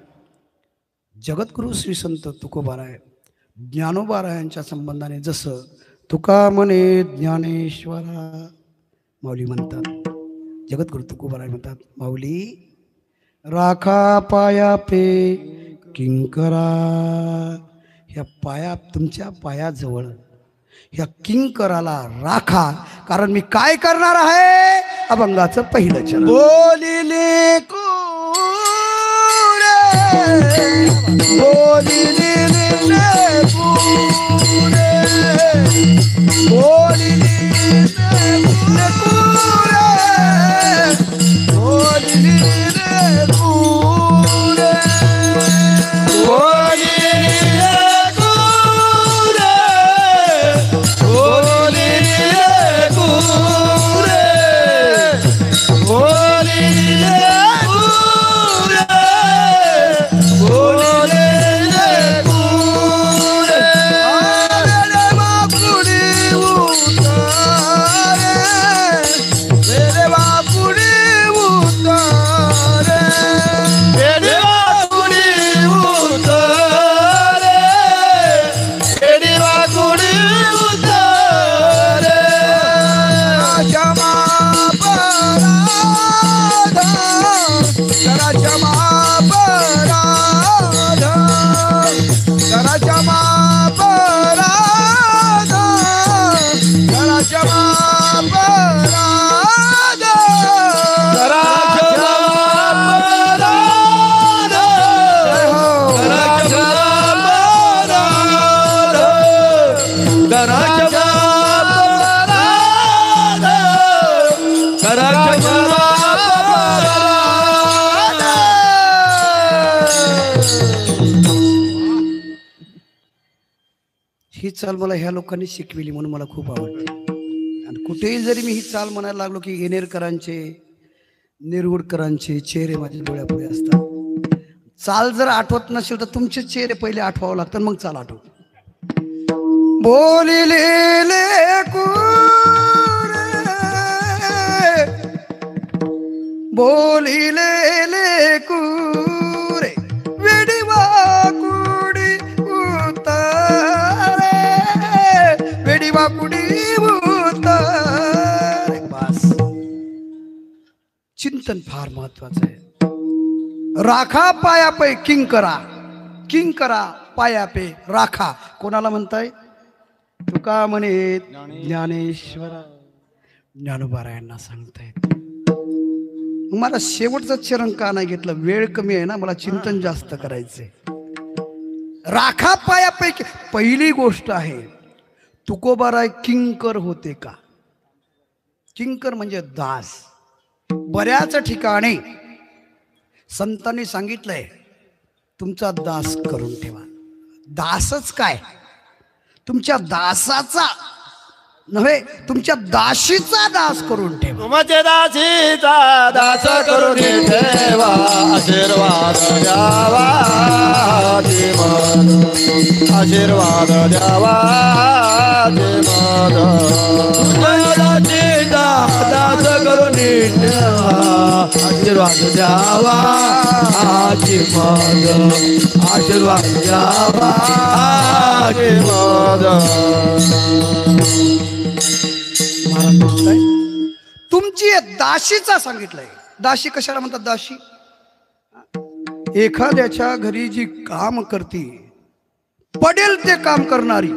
जगद्गुरु श्री संत तुकोबाराय, ज्ञानोबारायांच्या संबंधाने जसं तुका म्हणे ज्ञानेश्वरा, माऊली म्हणतात, जगद्गुरु तुकोबाराय म्हणतात, माऊली राखा पाया पे किंकरा. ह्या पाया, तुमच्या पायाजवळ ह्या किंकराला राखा, कारण मी काय करणार आहे. अभंगाचं पहिलं चरण. बोलिले कुरे, बोलिले कुरे, बोलिले कुरे, बोलिले कुरे, बोलिले कुरे, बोलिले कुरे, बोलिले कुरे, बोलिले कुरे. मेरे बापुडी उतारे, मेरे बापुडी उतारे, मेरे बापुडी उतारे, मेरे बापुडी उतारे. क्षमा पराधा, जरा क्षमा पराधा, जरा क्षमा पराधा, जरा क्षमा पराधा, जरा क्षमा पराधा, जरा क्षमा पराधा, जरा क्षमा पराधा, जरा क्षमा पराधा. ही चाल मला ह्या लोकांनी शिकविली म्हणून मला खूप आवडते. आणि कुठेही जरी मी ही चाल म्हणायला लागलो की येणेरकरांचे निरगुडकरांचे चेहरे माझ्या डोळ्यापुढे असतात. चाल जर आठवत नसेल तर तुमचे चेहरे पहिले आठवावं लागतात, मग चाल आठवत. बोलिले बोलिले कुरे वेडिवा कुडी उतारे वेडिवा कुडी उतारे. बस चिंतन फार महत्वाचं आहे. राखा पायापै किंकरा, किंकरा पायापे राखा. कोणाला म्हणताय? तुका म्हणे ज्ञानेश्वरा ज्ञानोबारायांना सांगतायत. मला शेवटचं चरण का नाही घेतलं? वेळ कमी आहे ना, मला चिंतन जास्त करायचंय. राखा पायापैकी पहिली गोष्ट आहे, तुकोबाराय किंकर होते का? किंकर म्हणजे दास. बऱ्याच ठिकाणी संतांनी सांगितलंय तुमचा दास करून ठेवा. दासच काय, तुमच्या दासाचा नव्हे, तुमच्या दाशीचा दास करून ठेवा. तुमचे दासीचा दास करून ठेवा, आशीर्वाद द्यावा आशीर्वाद द्यावा दास करून ठेवा, आशीर्वाद द्यावा आशीर्वाद द्यावा तुमची दाशीचा सांगितलंय. दाशी कशाला म्हणतात? दाशी एखाद्याच्या घरी जी काम करते, पडेल ते काम करणारी,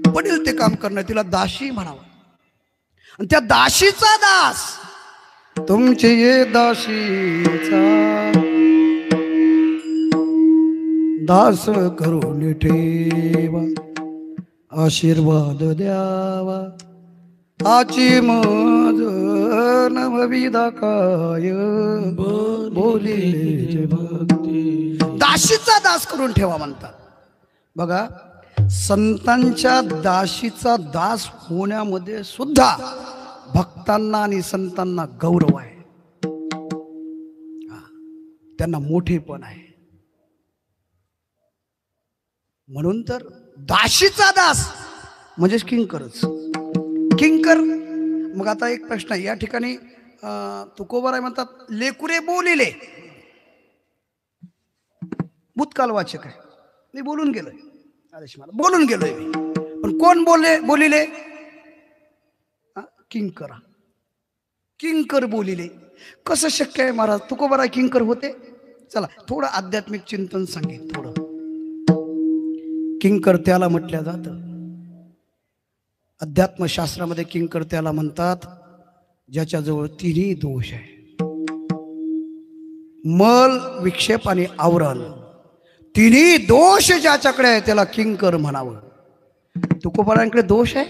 पडेल ते काम करणारी, तिला दाशी म्हणावं. आणि त्या दाशीचा दास तुमचे ये दाशीचा दास करून ठेवा, आशीर्वाद द्यावा आची मज नवविधा काय बोलिले भक्ती. दाशीचा दास करून ठेवा म्हणतात. बघा, संतांच्या दाशीचा दास होण्यामध्ये सुद्धा भक्तांना आणि संतांना गौरव आहे, त्यांना मोठेपण आहे. म्हणून तर दाशीचा दास म्हणजेच किंकरच. किंकर. मग आता एक प्रश्न आहे या ठिकाणी, तुकोबाराय म्हणतात लेकुरे बोलिले. भूतकालवाचक आहे, मी बोलून गेलोय, आदेश मला बोलून गेलोय मी. पण कोण बोलिले? किंकरा. किंकर बोलिले. कसं शक्य आहे महाराज? तुकोबाराय किंकर होते? चला थोडं आध्यात्मिक चिंतन सांगेन. थोडं किंकर त्याला म्हटलं जातं, अध्यात्मशास्त्रामध्ये किंकर त्याला म्हणतात ज्याच्याजवळ तिन्ही दोष आहे. मल, विक्षेप आणि आवरण, तिन्ही दोष ज्याच्याकडे आहे त्याला किंकर म्हणावं. तुकोबारायांकडे दोष आहे?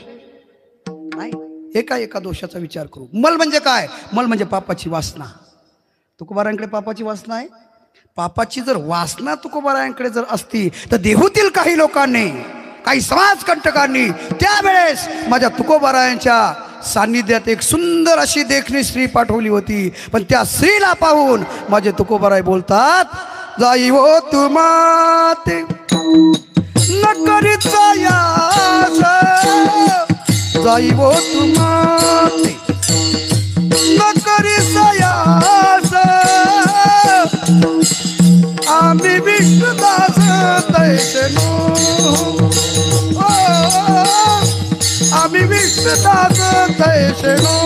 नाही. एका दोषाचा विचार करू. मल म्हणजे काय? मल म्हणजे पापाची वासना. तुकोबारायांकडे पापाची वासना आहे. पापाची जर वासना तुकोबारायांकडे जर असती तर देहूतील काही लोकांनी, काही समाजकंटकांनी त्यावेळेस माझ्या तुकोबारायांच्या सान्निध्यात एक सुंदर अशी देखणी स्त्री पाठवली होती. पण त्या स्त्रीला पाहून माझे तुकोबाराय बोलतात, जाई हो तुमाते न करीचा यास, जाई हो तुमाते न करीचा यास, आम्ही विष्णुदास तैसे नो, आम्ही विष्णुदास तैसे नो,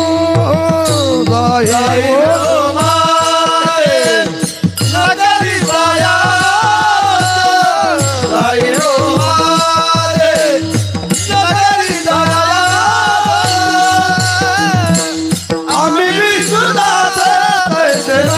जाई हो माते नगरी जाया, जाई हो माते नगरी जाया, आम्ही विष्णुदास तैसे नो,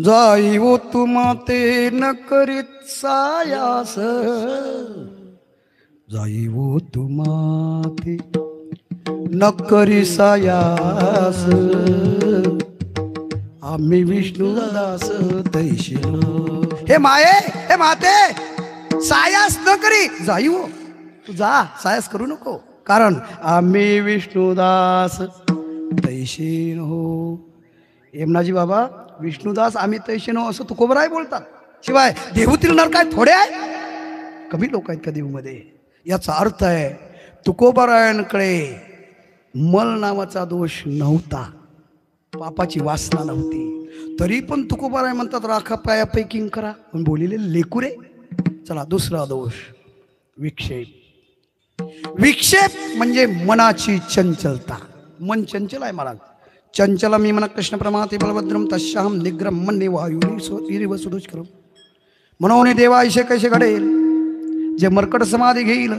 जाई वो तुमाते न करीत सायास, जाई वो तुमाते न करी सायास, आम्ही विष्णुदास तैशिलो. हे माये, हे माते, सायास न करी जाई हो. तू जा, सायास करू नको, कारण आम्ही विष्णुदास तैशीन हो. यमनाजी बाबा, विष्णुदास आम्ही तैशीन हो असं तुकोबराय बोलतात. शिवाय देहूतील नर काय थोडे आहे, कमी लोक आहेत का देहूमध्ये. याचा अर्थ आहे तुकोबरायांकडे मल नावाचा दोष नव्हता, पापाची वासना नव्हती, तरी पण तुकोबराय म्हणतात राखा पायापैकी करा, पण बोलिले लेकुरे. चला दुसरा दोष विक्षेप. विक्षेप म्हणजे मनाची चंचलता. मन चंचल आहे महाराज. चंचल मी म्हणा कृष्ण प्रमाते बलभद्रम तस्याहम निग्रम मन वायू सुदुष्करम. मनोने देवायशे कैसे घडेल जे मर्कट समाधी घेईल,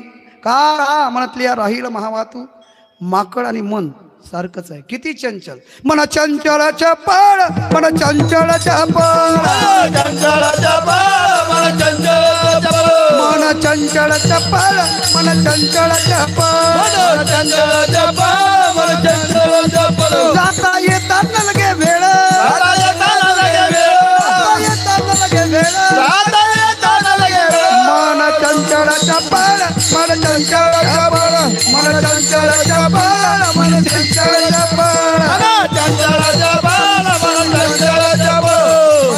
का मनातली राहील महावातू. माकड आणि मन सारखंच आहे, किती चंचल. मन चंचल चपळ, मन चंचल चपळ, चंचल चपळ, मन चंचल चपळ, मन चंचल चपळ, मन चंचल चपळ, मन चंचल चपळ, मन चंचल चपळ. जाता येता न लगे वेळ, जाता येता न लगे वेळ, जाता येता न लगे वेळ, जाता येता न लगे वेळ. मन चंचल चपळ, मन चंचल चपळ, मन चंचल चपळ, मन चंचल चपळ. मन चंचल चपळ, मन चंचल चपळ,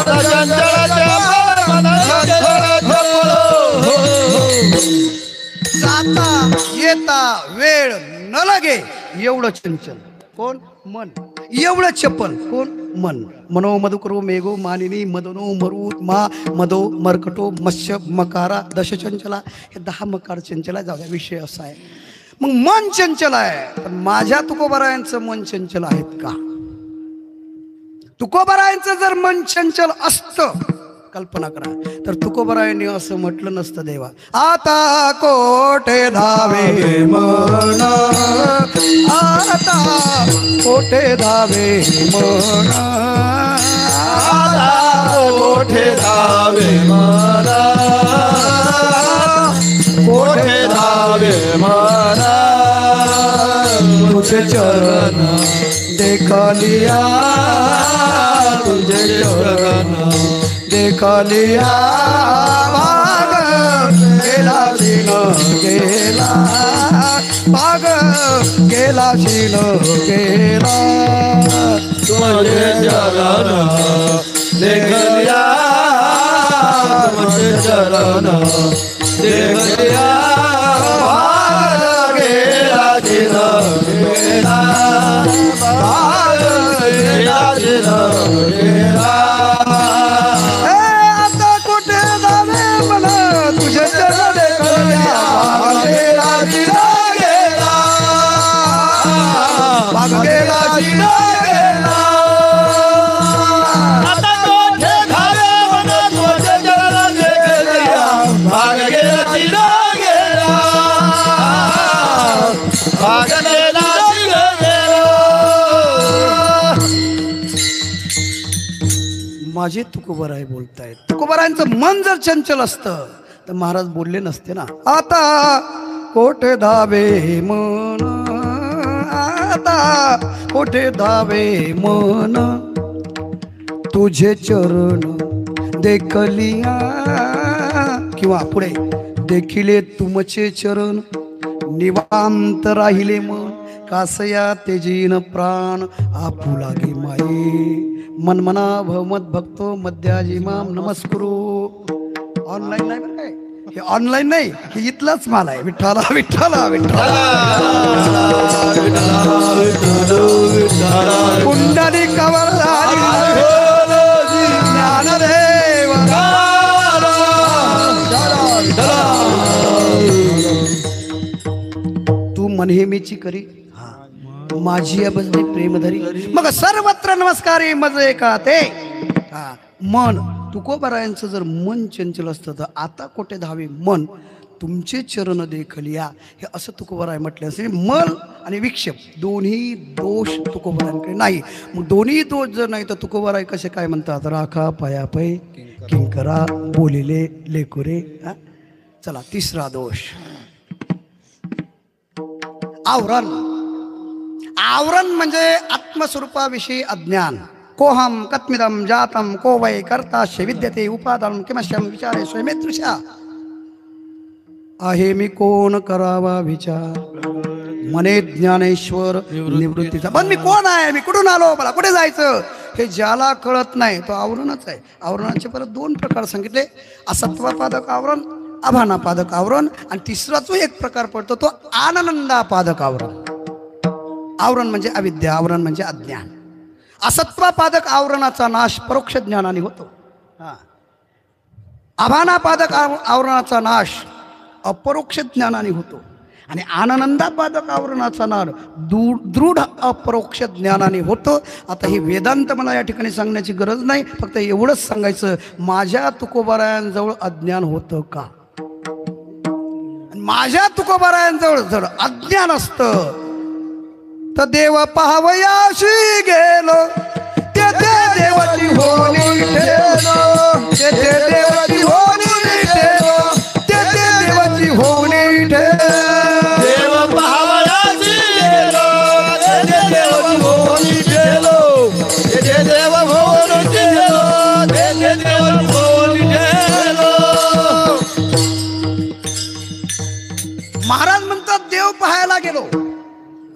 मन चंचल चपळ, मन चंचल चपळ. जाता येता वेळ न लागे एवढं चंचल कोण? मन. एवढं चपल कोण? मन. मनो मधुकरो मेघो मानिनी मदनो मरुत मा मदो मर्कटो मत्स्य मकारा दशचंचला. हे 10 मकार चंचल आहे. जाऊ द्या, विषय असा आहे. मग मन चंचल आहे, पण माझ्या तुकोबरायांचं मन चंचल आहेत का? तुकोबरायांचं जर मन चंचल असतं, कल्पना करा, तर तुकोबरायांनी असं म्हटलं नसतं देवा आता कोठे धावे मन, आता कोठे धावे मन, आता कोठे धावे मना, कोठे धावे मना. तुझे चरण देख लिया, तुझे चरण देख लिया, भाग गेला शिन गेला, भाग गेला शिन गेला. तुझे चरण देख लिया, तुझे चरण देख लिया, भाग गेला दिन गेला, भाग गेला दिन गेला. आता कुठे जावे मला तुझे चरण देखल्या, भाग गेला शिन गेला, भाग गेला शिन गेला. आता कोठे धावे म्हणा तुझे चरण देखल्या, भाग गेला दिन गेला, भाग गेला दिन गेला. माझे तुकोबराय बोलतायत. तुकोबरायांचं मन जर चंचल असतं तर महाराज बोलले नसते ना. आता कोठे धावे मन, आता कोठे धावे मन, तुझे चरण देखलिया, किंवा पुढे देखिले तुमचे चरण, निवांत राहिले मन, कासया तेजीन प्राण आपू लागे माये. मन मना भवमत भक्तो मध्याजी माम नमस्कुरू. ऑनलाईन नाही बरं काय, हे ऑनलाईन नाही, हे इथलाच माल आहे. विठ्ठला विठ्ठला विठ्ठला, कुंडली कवरला ज्ञानदेव. तू मनहेमीची करी माझी बजली प्रेम धरी, मग सर्वत्र नमस्कारी मजे का ते. मन तुकोबरायांचं जर मन चंचल असतं तर आता कोठे धावे मन, तुमचे चरण देखलिया, हे असं तुकोबराय म्हटले असे. मल आणि विक्षेप दोन्ही दोष तुकोबरायांकडे नाही. मग दोन्ही दोष जर नाही तर तुकोबराय कसे काय म्हणतात? राखा पायापै किंकरा बोलिले लेकुरे. चला तिसरा दोष आवरण. आवरण म्हणजे आत्मस्वरूपाविषयी अज्ञान. कोहम कत्मिदम जातम को वै कर्ताश्य विद्यते उपादान किमश्यम विचारे स्वयमेदृशा. आहे मी कोण करावा विचार मने ज्ञानेश्वर निवृत्तीचा. पण मी कोण आहे, मी कुठून आलो, मला कुठे जायचं, हे ज्याला कळत नाही तो आवरणच आहे. आवरणाचे परत दोन प्रकार सांगितले, असत्वापादक आवरण, अभानापादक आवरण, आणि तिसरा जो एक प्रकार पडतो तो आनंदापादक आवरण. आवरण म्हणजे अविद्या, आवरण म्हणजे अज्ञान. असत्वापादक आवरणाचा नाश परोक्ष ज्ञानाने होतो. अभानापादक आवरणाचा नाश अपरोक्ष ज्ञानाने होतो. आणि आनंदापादक आवरणाचा नाश दृढ अपरोक्ष ज्ञानाने होतो. आता ही वेदांत मला या ठिकाणी सांगण्याची गरज नाही, फक्त एवढंच सांगायचं, माझ्या तुकोबारायांजवळ अज्ञान होतं का? माझ्या तुकोबारायांजवळ जर अज्ञान असतं तर देव पाहावयाशी गेलो, तेथे देवाची होणी ठेलो, तेथे देवाची होणी ठेलो, तेथे देवाची होणी ठेलो. देव पाहावयासी गेलो, तेथे देवाची होणी ठेलो, तेथे देव होणी ठेलो, तेथे देवाची होणी ठेलो. महाराज म्हणतात देव पाहायला गेलो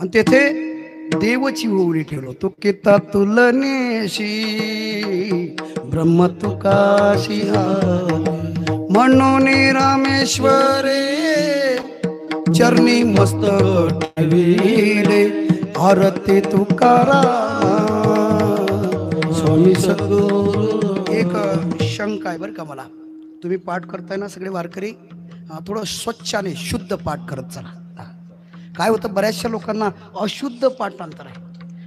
आणि तेथे देवची होळी ठेवलो. तो किता तुलनेशी ब्रह्म तुकाशी म्हणून रामेश्वरे चरणी मस्तक ठेविले आरती तुकाराम स्वामी सद्गुरु. एक शंका आहे बरं का मला, तुम्ही पाठ करताय ना सगळे वारकरी, थोडं स्वच्छाने शुद्ध पाठ करत चला. काय होतं, बऱ्याचशा लोकांना अशुद्ध पाठांतर आहे.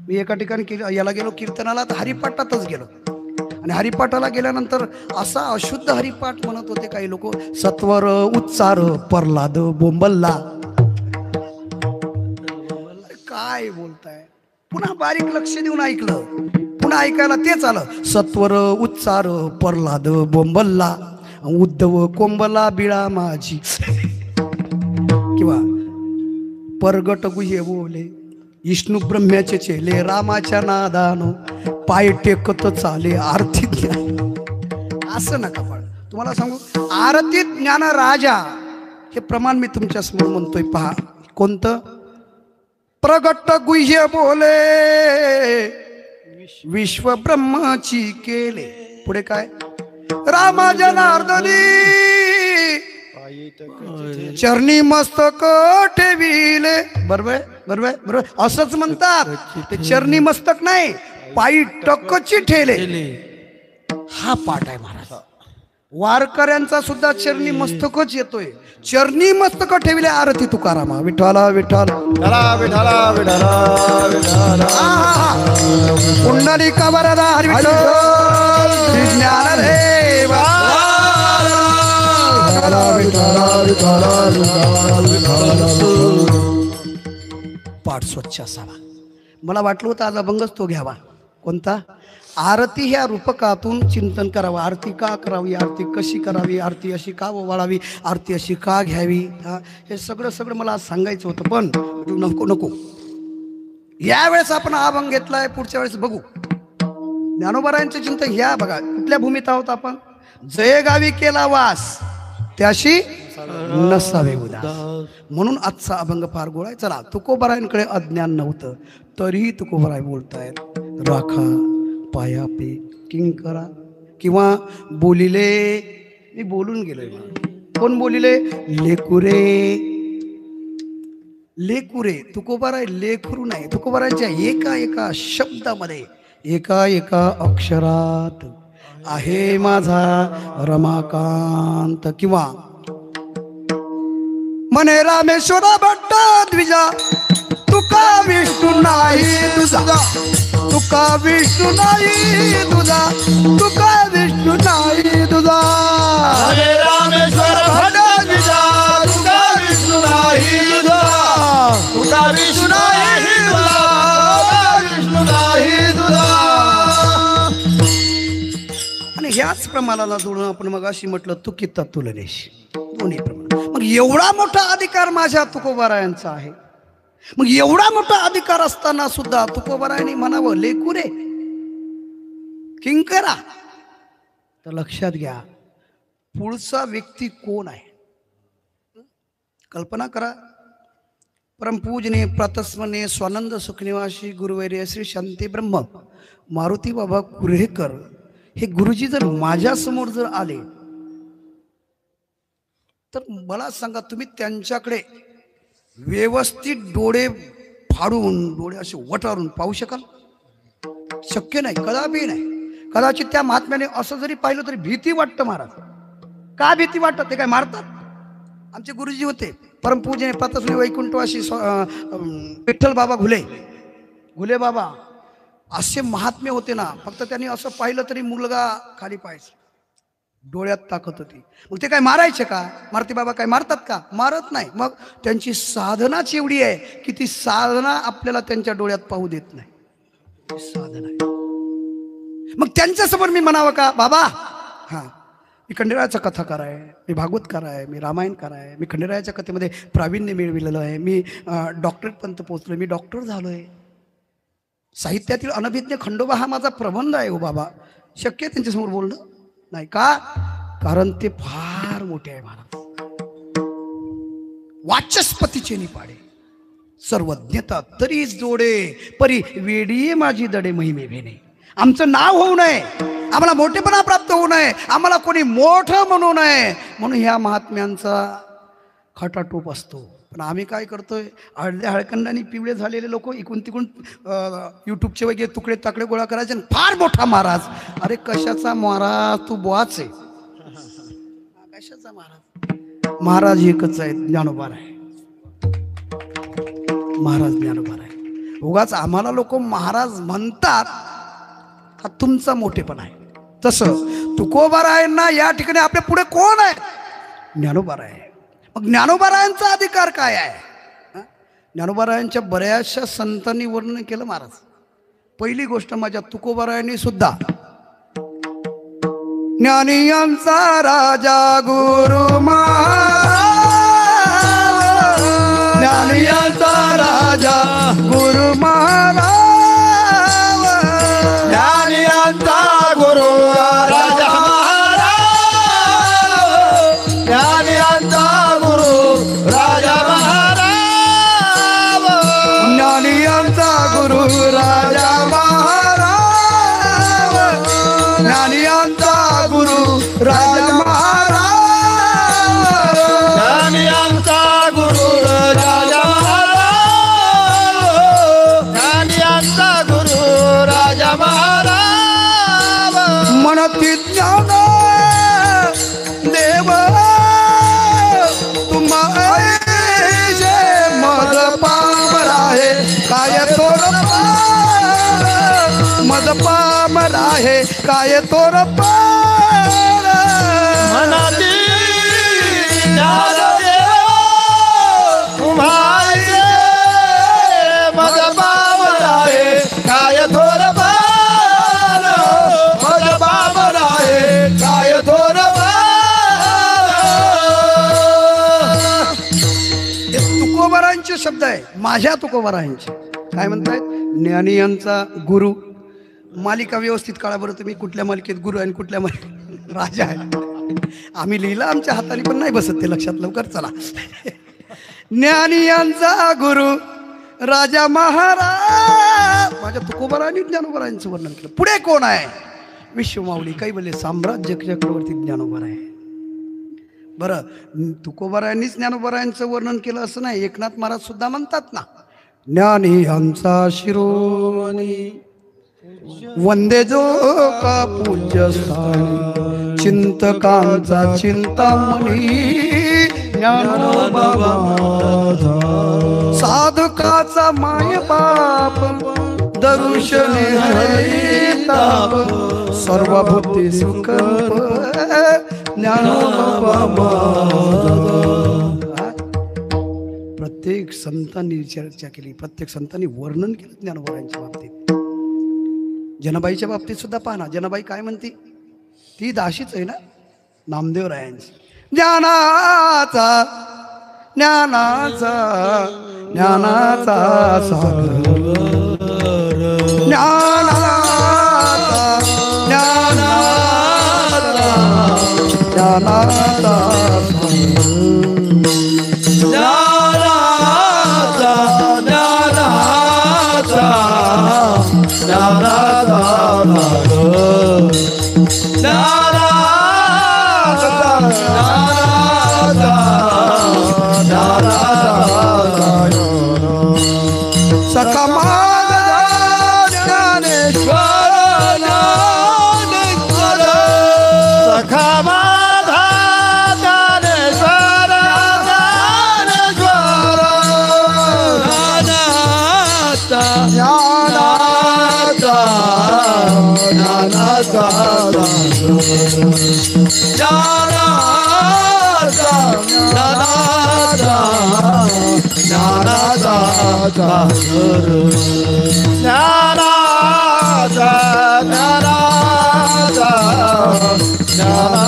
मी एका ठिकाणी याला गेलो कीर्तनाला, तर हरिपाठातच गेलो, आणि हरिपाठाला गेल्यानंतर असा अशुद्ध हरिपाठ म्हणत होते काही लोक, सत्वर उच्चार प्रल्हाद बोंबल्ला. काय बोलताय? पुन्हा बारीक लक्ष देऊन ऐकलं, पुन्हा ऐकायला तेच आलं, सत्वर उच्चार प्रल्हाद बोंबल्ला, उद्धव कोंबला बिळा माझी. किंवा परगट गुहे बोले विष्णू ब्रह्म्याचे चेले रामाच्या नादानो पाय टेकत चाले आरती ज्ञान. असं नका पाळ. तुम्हाला सांगू, आरती ज्ञान राजा हे प्रमाण मी तुमच्या समोर म्हणतोय, पहा कोणतं. प्रगट गुह्य बोले विश्व ब्रह्माची केले. पुढे काय, रामा जनार्दनी चरणी मस्तक ठेविले. बरोबर बरोबर बरोबर, असंच म्हणतात. ते चरणी मस्तक नाही, पायी टकची ठेले. हा पाठ आहे महाराज. वारकऱ्यांचा सुद्धा चरणी मस्तकच येतोय. चरणी मस्तक ठेविले आरती तुकारामा. विठ्ठला विठ्ठल विठाला विठाला विठाला पुंडलिका वरदा हरी विठ्ठल ज्ञानदेव. पाठ स्वच्छ असावा. मला वाटलं होतं आज अभंगच तो घ्यावा. कोणता? आरती ह्या रूपकातून चिंतन करावं. आरती का करावी, आरती कशी करावी, आरती अशी का ओवाळावी, आरती अशी का घ्यावी, हे सगळं मला आज सांगायचं होतं. पण नको यावेळेस आपण हा अभंग घेतलाय, पुढच्या वेळेस बघू. ज्ञानोबारायांचं चिंतन ह्या बघा, कुठल्या भूमीत आहोत आपण. जयगावी केला वास त्याशी नसावे उदास. म्हणून आजचा अभंग फार गोळा आहे. चला, तुकोबारायांकडे अज्ञान नव्हतं तरीही तुकोबाराय बोलतायत, राखा पायापे किंकरा. किंवा बोलिले, मी बोलून गेलोय. कोण बोलिले? लेकुरे. लेकुरे तुकोबाराय लेकरू नाही. तुकोबारायच्या एका एका शब्दामध्ये, एका एका अक्षरात आहे माझा रमाकांत. किंवा म्हणे रामेश्वरा भट्ट द्विजा, तुका विष्णू नाही तुझा, तुका विष्णू नाही तुझा, तुका विष्णू नाही तुझा. रामेश्वर भट्ट द्विजा, तुका विष्णू नाही तुझा, तुका विष्णू नाही तुझा, विष्णू नाही तुझा. आणि ह्याच प्रमाणाला जोडून आपण मग अशी म्हटलं, तुकिता तुलनेश, दोन्ही प्रमाण. मग एवढा मोठा अधिकार माझ्या तुकोबारायांचा आहे. मग एवढा मोठा अधिकार असताना सुद्धा तुकोबारायांनी म्हणावं लेकुरे. किंकरा. तर लक्षात घ्या पुढचा व्यक्ती कोण आहे. कल्पना करा. परमपूजनीय प्रातस्मरणीय स्वानंद सुखनिवासी गुरुवर्य श्री शांती ब्रह्म मारुती बाबा कुर्हेकर हे गुरुजी जर माझ्यासमोर जर आले तर मला सांगा तुम्ही त्यांच्याकडे व्यवस्थित डोळे फाडून डोळे असे वटारून पाहू शकाल. शक्य नाही, कदापि नाही. कदाचित त्या महात्म्याने असं जरी पाहिलं तरी भीती वाटतं महाराज. का भीती वाटत? ते काय मारतात? आमचे गुरुजी होते परमपूजनीय प्रातस्मरणीय वैकुंठवासी विठ्ठल बाबा घुले बाबा. असे महात्मे होते ना, फक्त त्यांनी असं पाहिलं तरी मुलगा खाली पाहायचा, डोळ्यात ताकद होती. मग ते काय मारायचे का? मारुती बाबा काय मारतात का? मारत नाही. मग त्यांची साधनाच एवढी आहे की ती साधना आपल्याला त्यांच्या डोळ्यात पाहू देत नाही. साधना आहे. मग त्यांच्यासमोर मी म्हणावं का बाबा हां मी खंडेरायाचा कथाकार आहे, मी भागवतकार आहे, मी रामायणकार आहे, मी खंडेरायाच्या कथेमध्ये प्रावीण्य मिळविलेलं आहे, मी डॉक्टरेटपर्यंत पोहोचलो, मी डॉक्टर झालो आहे, साहित्यातील अनभिज्ञ खंडोबा हा माझा प्रबंध आहे. हो बाबा शक्य आहे त्यांच्यासमोर बोलणं? नाही. का? कारण ते फार मोठे आहे महाराज. वाचस्पतीचे निपाडे सर्वज्ञता तरीच जोडे परी वेडी माझी दडे महिमे भेणे. आमचं नाव होऊ नये, आम्हाला मोठेपणा प्राप्त होऊ नये, आम्हाला कोणी मोठं म्हणू नये म्हणून ह्या महात्म्यांचा खटाटोप असतो. पण आम्ही काय करतोय? हळद्या हळकंडाने पिवळे झालेले लोक इकडून तिकडून यूट्यूबचे वगैरे तुकडे ताकडे गोळा करायचे आणि फार मोठा महाराज. अरे कशाचा महाराज? तू बुवाच आहे. कशाचा महाराज? महाराज एकच आहे, ज्ञानोबा आहे. महाराज ज्ञानोबा आहे. उगाच आम्हाला लोक महाराज म्हणतात, हा तुमचा मोठेपणा आहे. तसं तुकोबारायांना या ठिकाणी आपल्या पुढे कोण आहे? ज्ञानोबाराय. मग ज्ञानोबारायांचा अधिकार काय आहे? ज्ञानोबारायांच्या बऱ्याचशा संतांनी वर्णन केलं महाराज. पहिली गोष्ट माझ्या तुकोबारायांनी सुद्धा ज्ञानियांचा राजा गुरु महाराज, ज्ञानियांचा राजा गुरु महाराज, ज्ञानियांचा गुरु राजा महाराज, ज्ञानियांचा गुरु राजा महाराज, ज्ञानियांचा गुरु राजा महाराज, ज्ञानियांचा गुरु राजा महाराज, ज्ञानियांचा गुरु राजा महाराज, ज्ञानियांचा गुरु राजा महाराज. म्हणती ज्ञान देव तुम्हा मद पामर आहे काय तोर पार, मद पामर आहे काय तोर पार. मनाती ज्ञान देव तुम्हा मद पामर आहे काय थोर पार, मद पामर आहे काय थोर पार. हे तुकोबारांचे शब्द आहे, माझ्या तुकोबारांचे. काय म्हणतायत? ज्ञानियांचा गुरु. मालिका व्यवस्थित काळा बरं तुम्ही. कुठल्या मालिकेत गुरु आणि कुठल्या मालिकेत राजा आहे? आम्ही लिहिलं आमच्या हाताने पण नाही बसत ते लक्षात. लवकर चला. ज्ञानियांचा गुरु राजा महाराज. माझ्या तुकोबारांनी ज्ञानोबारांचं वर्णन केलं. पुढे कोण आहे? विश्वमाऊली कैवल्य साम्राज्य चक्रवर्ती ज्ञानोबा आहे. बरं तुकोबारायांनीच ज्ञानोबारायांचं वर्णन केलं असं नाही. एकनाथ महाराज सुद्धा म्हणतात ना, ज्ञानी आमचा शिरोमणी वंदे जो का पूज्य स्थानी, चिंतकांचा चिंतामणी ज्ञानोबा माझा, साधकाचा माय बाप दरुशने हरिताप, सर्वभूती सुकल्प ज्ञानोबा माझा. प्रत्येक संतांनी चर्चा केली, प्रत्येक संतांनी वर्णन केलं ज्ञानोबारायांच्या बाबतीत. जनाबाईच्या बाबतीत सुद्धा पहा ना, जनाबाई काय म्हणते? ती दाशीच आहे ना नामदेवरायांची. ज्ञानाचा ज्ञानाचा ज्ञानाचा सागर, ज्ञानाचा ज्ञानाचा ज्ञानाचा ज्ञानाचा ज्ञानाचा सखा माझा ज्ञानेश्वर ज्ञानेश्वर सखा माझा ज्ञानेश्वर ज्ञानेश्वर ज्ञानाचा ज्ञानाचा ज्ञानाचा ज्ञानाचा ज्ञानाचा ज्ञानाचा ज्ञानाचा ज्ञानाचा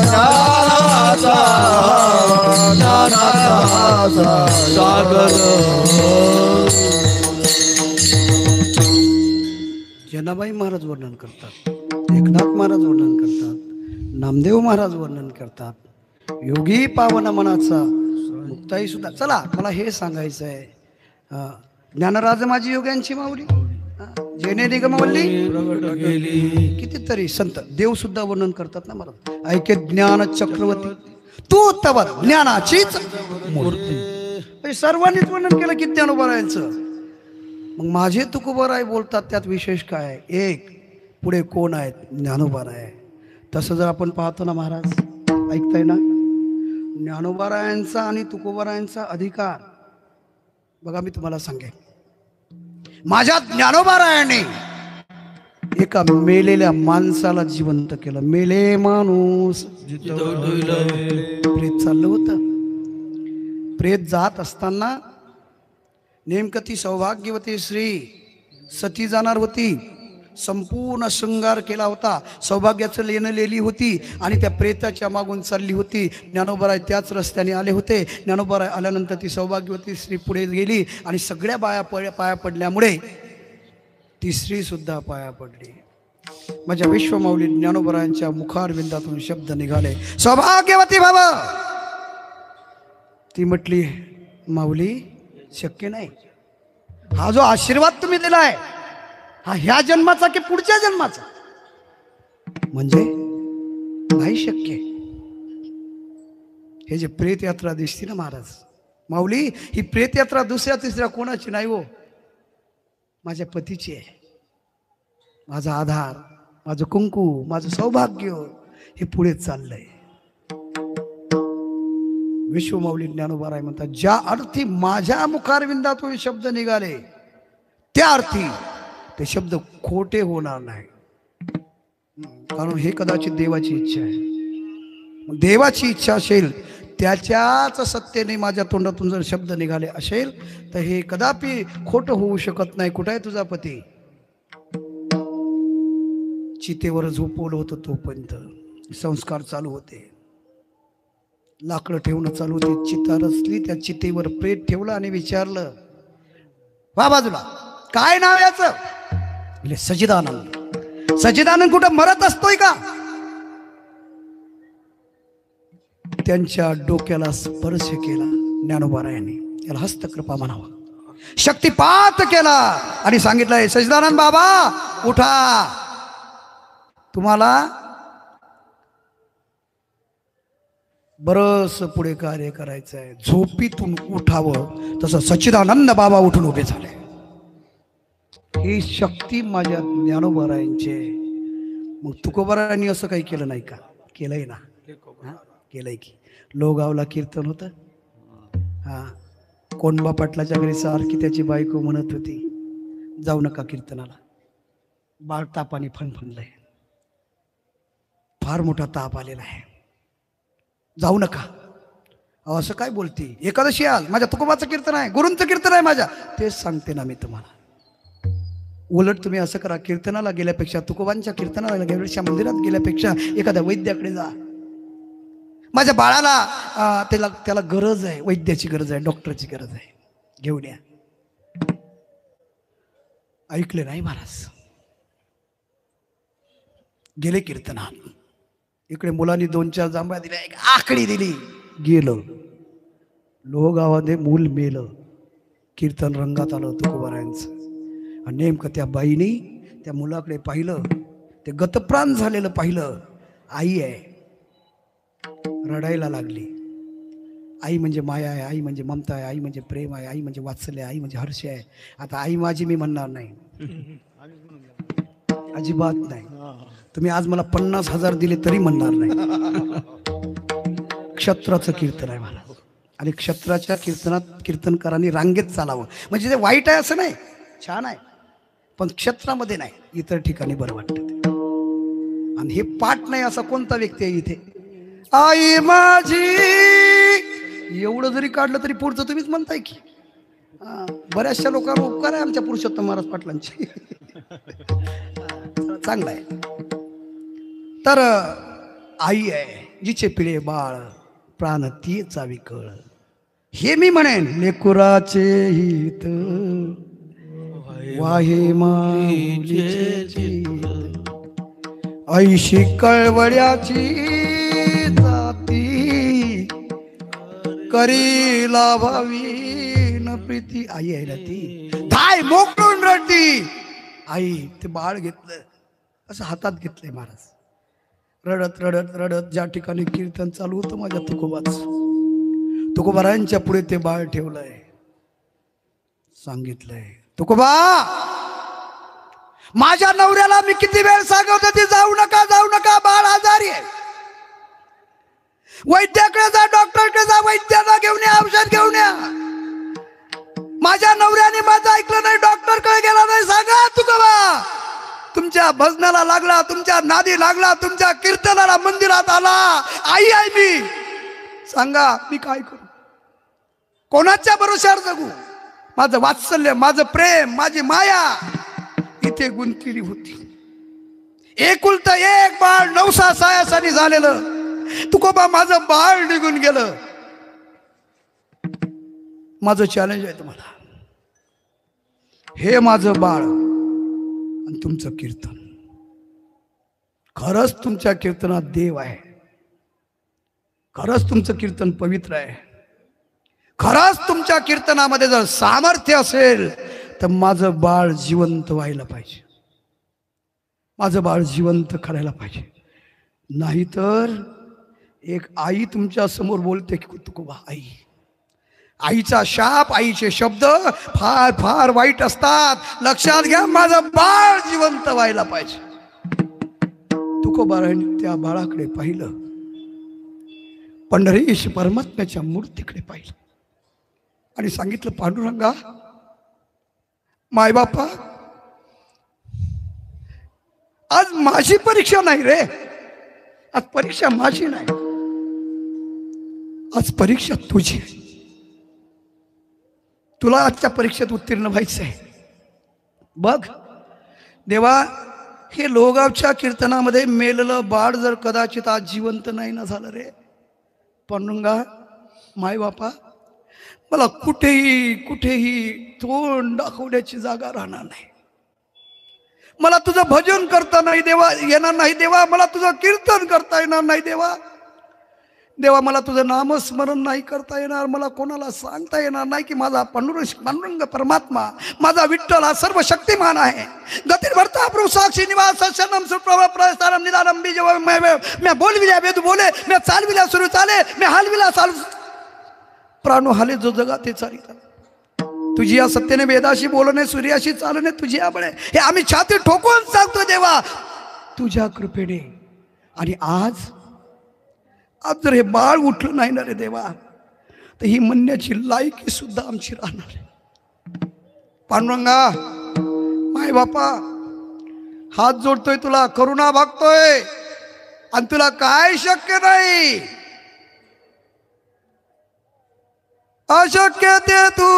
ज्ञानाचा ज्ञानाचा सागर जनाबाई महाराज वर्णन करतात, एकनाथ महाराज वर्णन करतात, नामदेव महाराज वर्णन करतात, योगी पावन मनाचा मुक्ताई सुद्धा. चला मला हे सांगायचं आहे, ज्ञानराज माझी योग्यांची माऊली, जेने निगमवल्ली कितीतरी संत देव सुद्धा वर्णन करतात ना महाराज. ऐके ज्ञान चक्रवर्ती तू तव ज्ञानाचीच मूर्ती. सर्वांनीच वर्णन केलं की ज्ञानोबारायांचं. मग माझे तुकोबाराय बोलतात त्यात विशेष काय आहे? एक पुढे कोण आहेत? ज्ञानोबाराय. तसं जर आपण पाहतो ना महाराज, ऐकताय ना, ज्ञानोबारायांचा आणि तुकोबारायांचा अधिकार बघा. मी तुम्हाला सांगेन, माझ्या ज्ञानोबारायाने एका मेलेल्या माणसाला जिवंत केलं. मेले माणूस प्रेत चाललं होतं. प्रेत जात असताना नेमकं ती सौभाग्यवती स्त्री सती जाणार होती. संपूर्ण शृंगार केला होता, सौभाग्याचं लेणं लिहिली होती आणि त्या प्रेताच्या मागून चालली होती. ज्ञानोबाराय त्याच रस्त्याने आले होते. ज्ञानोबाराय आल्यानंतर ती सौभाग्यवती स्त्री पुढे गेली आणि सगळ्या बाया पाया पडल्यामुळे ती स्त्री सुद्धा पाया पडली. माझ्या विश्वमाऊली ज्ञानोबारायांच्या मुखारविंदातून शब्द निघाले, सौभाग्यवती बाबा. ती म्हटली, माऊली शक्य नाही. हा जो आशीर्वाद तुम्ही दिलाय हा ह्या जन्माचा की पुढच्या जन्माचा? म्हणजे नाही शक्य. हे जे प्रेत यात्रा दिसते ना महाराज, माऊली ही प्रेत यात्रा दुसऱ्या तिसऱ्या कोणाची नाही हो, माझ्या पतीची आहे. माझा आधार, माझं कुंकू, माझं सौभाग्य हे पुढे चाललंय. विश्वमाऊली ज्ञानोबाराय म्हणतात, ज्या अर्थी माझ्या मुखारविंदातून शब्द निघाले त्या अर्थी ते शब्द खोटे होणार नाही. कारण हे कदाचित देवाची इच्छा आहे. देवाची इच्छा असेल त्याच्याच सत्तेने माझ्या तोंडातून जर शब्द निघाले असेल तर हे कदापि खोटं होऊ शकत नाही. कुठे आहे तुझा पती? चितेवर झोपवलं होतं तोपर्यंत संस्कार चालू होते. लाकडं ठेवणं चालू होते. चिता रचली, त्या चितेवर प्रेत ठेवलं आणि विचारलं, वा बाजूला, काय नाव याचं? सच्चिदानंद. सच्चिदानंद कुठं मरत असतोय का? त्यांच्या डोक्याला स्पर्श केला ज्ञानोबारायांनी. याला हस्तकृपा म्हणावा. शक्तिपात केला आणि सांगितलंय, सच्चिदानंद बाबा उठा, तुम्हाला बरंच पुढे कार्य करायचं आहे. झोपीतून उठावं तसं सच्चिदानंद बाबा उठून उभे झाले. ही शक्ती माझ्या ज्ञानोबारायांची. मग तुकोबारायांनी असं काही केलं नाही का? केलंय ना, केलंय की. लोगावला कीर्तन होतं. हा, कोंडबा पाटलाच्या घरी सारखी त्याची बायको म्हणत होती, जाऊ नका कीर्तनाला, बाळ तापाने फणफणलंय, फार मोठा ताप आलेला आहे, जाऊ नका. असं काय बोलती? एकादशी आज माझ्या तुकोबाचं कीर्तन आहे, गुरूंचं कीर्तन आहे माझ्या. तेच सांगते ना मी तुम्हाला. उलट तुम्ही असं करा, कीर्तनाला गेल्यापेक्षा, तुकोबांच्या कीर्तनाला गेल्यापेक्षा, मंदिरात गेल्यापेक्षा एखाद्या वैद्याकडे जा. माझ्या बाळाला त्याला गरज आहे, वैद्याची गरज आहे, डॉक्टरची गरज आहे, घेऊन या. ऐकले नाही महाराज. गेले कीर्तनात. इकडे मुलांनी 2-4 जांभळ्या दिल्या, एक आकडी दिली, गेलं. लोहगावामध्ये मूल मेलं. कीर्तन रंगात आलं तुकोबारायांचं. आणि नेमकं त्या बाईनी त्या मुलाकडे पाहिलं, ते गतप्राण झालेलं पाहिलं. आई आहे, रडायला लागली. आई म्हणजे माया आहे, आई म्हणजे ममता आहे, आई म्हणजे प्रेम आहे, आई म्हणजे वात्सल्य आहे, आई म्हणजे हर्ष आहे. आता आई माझी मी म्हणणार नाही, अजिबात नाही. तुम्ही आज मला 50,000 दिले तरी म्हणणार नाही. क्षत्राचं कीर्तन आहे मला, आणि क्षत्राच्या कीर्तनात कीर्तनकारांनी रांगेत चालावं. म्हणजे ते वाईट आहे असं नाही, छान आहे, पण क्षत्रामध्ये नाही, इतर ठिकाणी बरं वाटतं. आणि हे पाठ नाही असा कोणता व्यक्ती आहे इथे? आई माझी एवढं जरी काढलं तरी पुढचं तुम्हीच म्हणताय की. बऱ्याचशा लोकांवर उपकार आहे आमच्या पुरुषोत्तम महाराज पाटलांचे. चांगलं आहे. तर आई आहे, जिचे पिळे बाळ प्राण तीचा विकळ. हे मी म्हणेन, लेकुराचे हित वाहे माऊलीचे चित्त. ऐशी कळवळ्याची जाती करी लाभावी न प्रीती. आई आहे ना ती, धाय मोकळून रडती. आई ते बाळ घेतलं असं हातात घेतलंय महाराज. रडत रडत रडत ज्या ठिकाणी कीर्तन चालू होतं माझ्या तुकोबारायांच्या पुढे ते बाळ ठेवलंय. सांगितलंय, तुकोबा माझ्या नवऱ्याला मी किती वेळ सांगत होते, जाऊ नका जाऊ नका, बाळ आजारी आहे. वैद्याकडे जा, डॉक्टरकडे जा, वैद्याला घेऊन या, औषध घेऊन या. माझ्या नवऱ्याने माझं ऐकलं नाही, डॉक्टरकडे गेला नाही. सांगा तुकोबा, तुमच्या भजनाला लागला, तुमच्या नादी लागला, तुमच्या कीर्तनाला मंदिरात आला, आई आहे मी. सांगा मी काय करू? कोणाच्या भरोश्यावर जगू? माझं वात्सल्य, माझं प्रेम, माझी माया इथे गुंतलेली होती. एकुलतं एक बाळ नवसा सायासानी झालेलं. तुकोबा माझं बाळ निघून गेलं. माझं चॅलेंज आहे तुम्हाला, हे माझं बाळ आणि तुमचं कीर्तन. खरंच तुमच्या कीर्तनात देव आहे, खरंच तुमचं कीर्तन पवित्र आहे, खरंच तुमच्या कीर्तनामध्ये जर सामर्थ्य असेल तर माझं बाळ जिवंत व्हायला पाहिजे, माझं बाळ जिवंत करायला पाहिजे. नाहीतर एक आई तुमच्या समोर बोलते की तुकोबा आई. आईचा शाप, आईचे शब्द फार फार वाईट असतात. लक्षात घ्या, माझं बाळ जिवंत व्हायला पाहिजे. तुकोबारांनी त्या बाळाकडे पाहिलं, पंढरीश परमात्म्याच्या मूर्तीकडे पाहिलं आणि सांगितलं, पांडुरंगा मायबापा, आज माझी परीक्षा नाही रे, आज परीक्षा माझी नाही, आज परीक्षा तुझी. तुला आजच्या परीक्षेत उत्तीर्ण व्हायचं आहे. बघ देवा, हे लोहगावच्या कीर्तनामध्ये मेलेलं बाळ जर कदाचित आज जिवंत नाही ना झालं रे, पांडुरंगा मायबापा, मला कुठेही कुठेही तोंड दाखवण्याची जागा राहणार नाही. मला तुझं भजन करता नाही देवा येणार नाही देवा, मला तुझं कीर्तन करता येणार नाही देवा. देवा मला तुझं नामस्मरण नाही करता येणार, मला कोणाला सांगता येणार नाही की माझा पांडुरंग परमात्मा, माझा विठ्ठल हा सर्व शक्तिमान आहे. गती भरता प्रभु साक्षी निवास शरणम सुप्रभ प्रस्थानम निदानम बीज. मैं बोलविल्या वेद बोले, मैं चालविल्या सुरू चाले, मैं हालविला चालू प्राणो हाले जो जगा ते चालिता. तुझी या सत्याने वेदाशी बोलणे, सूर्याशी चालणे तुझी आबळे, हे आम्ही छाती ठोकून सांगतो देवा तुझ्या कृपेने. आणि आज जर हे बाळ उठलं नाही ना रे देवा, तर ही म्हणण्याची लायकी सुद्धा आमची राहणार आहे. पांडुरंगा माय बापा, हात जोडतोय तुला, करुणा भागतोय, आणि तुला काय शक्य नाही, अशक्य ते तू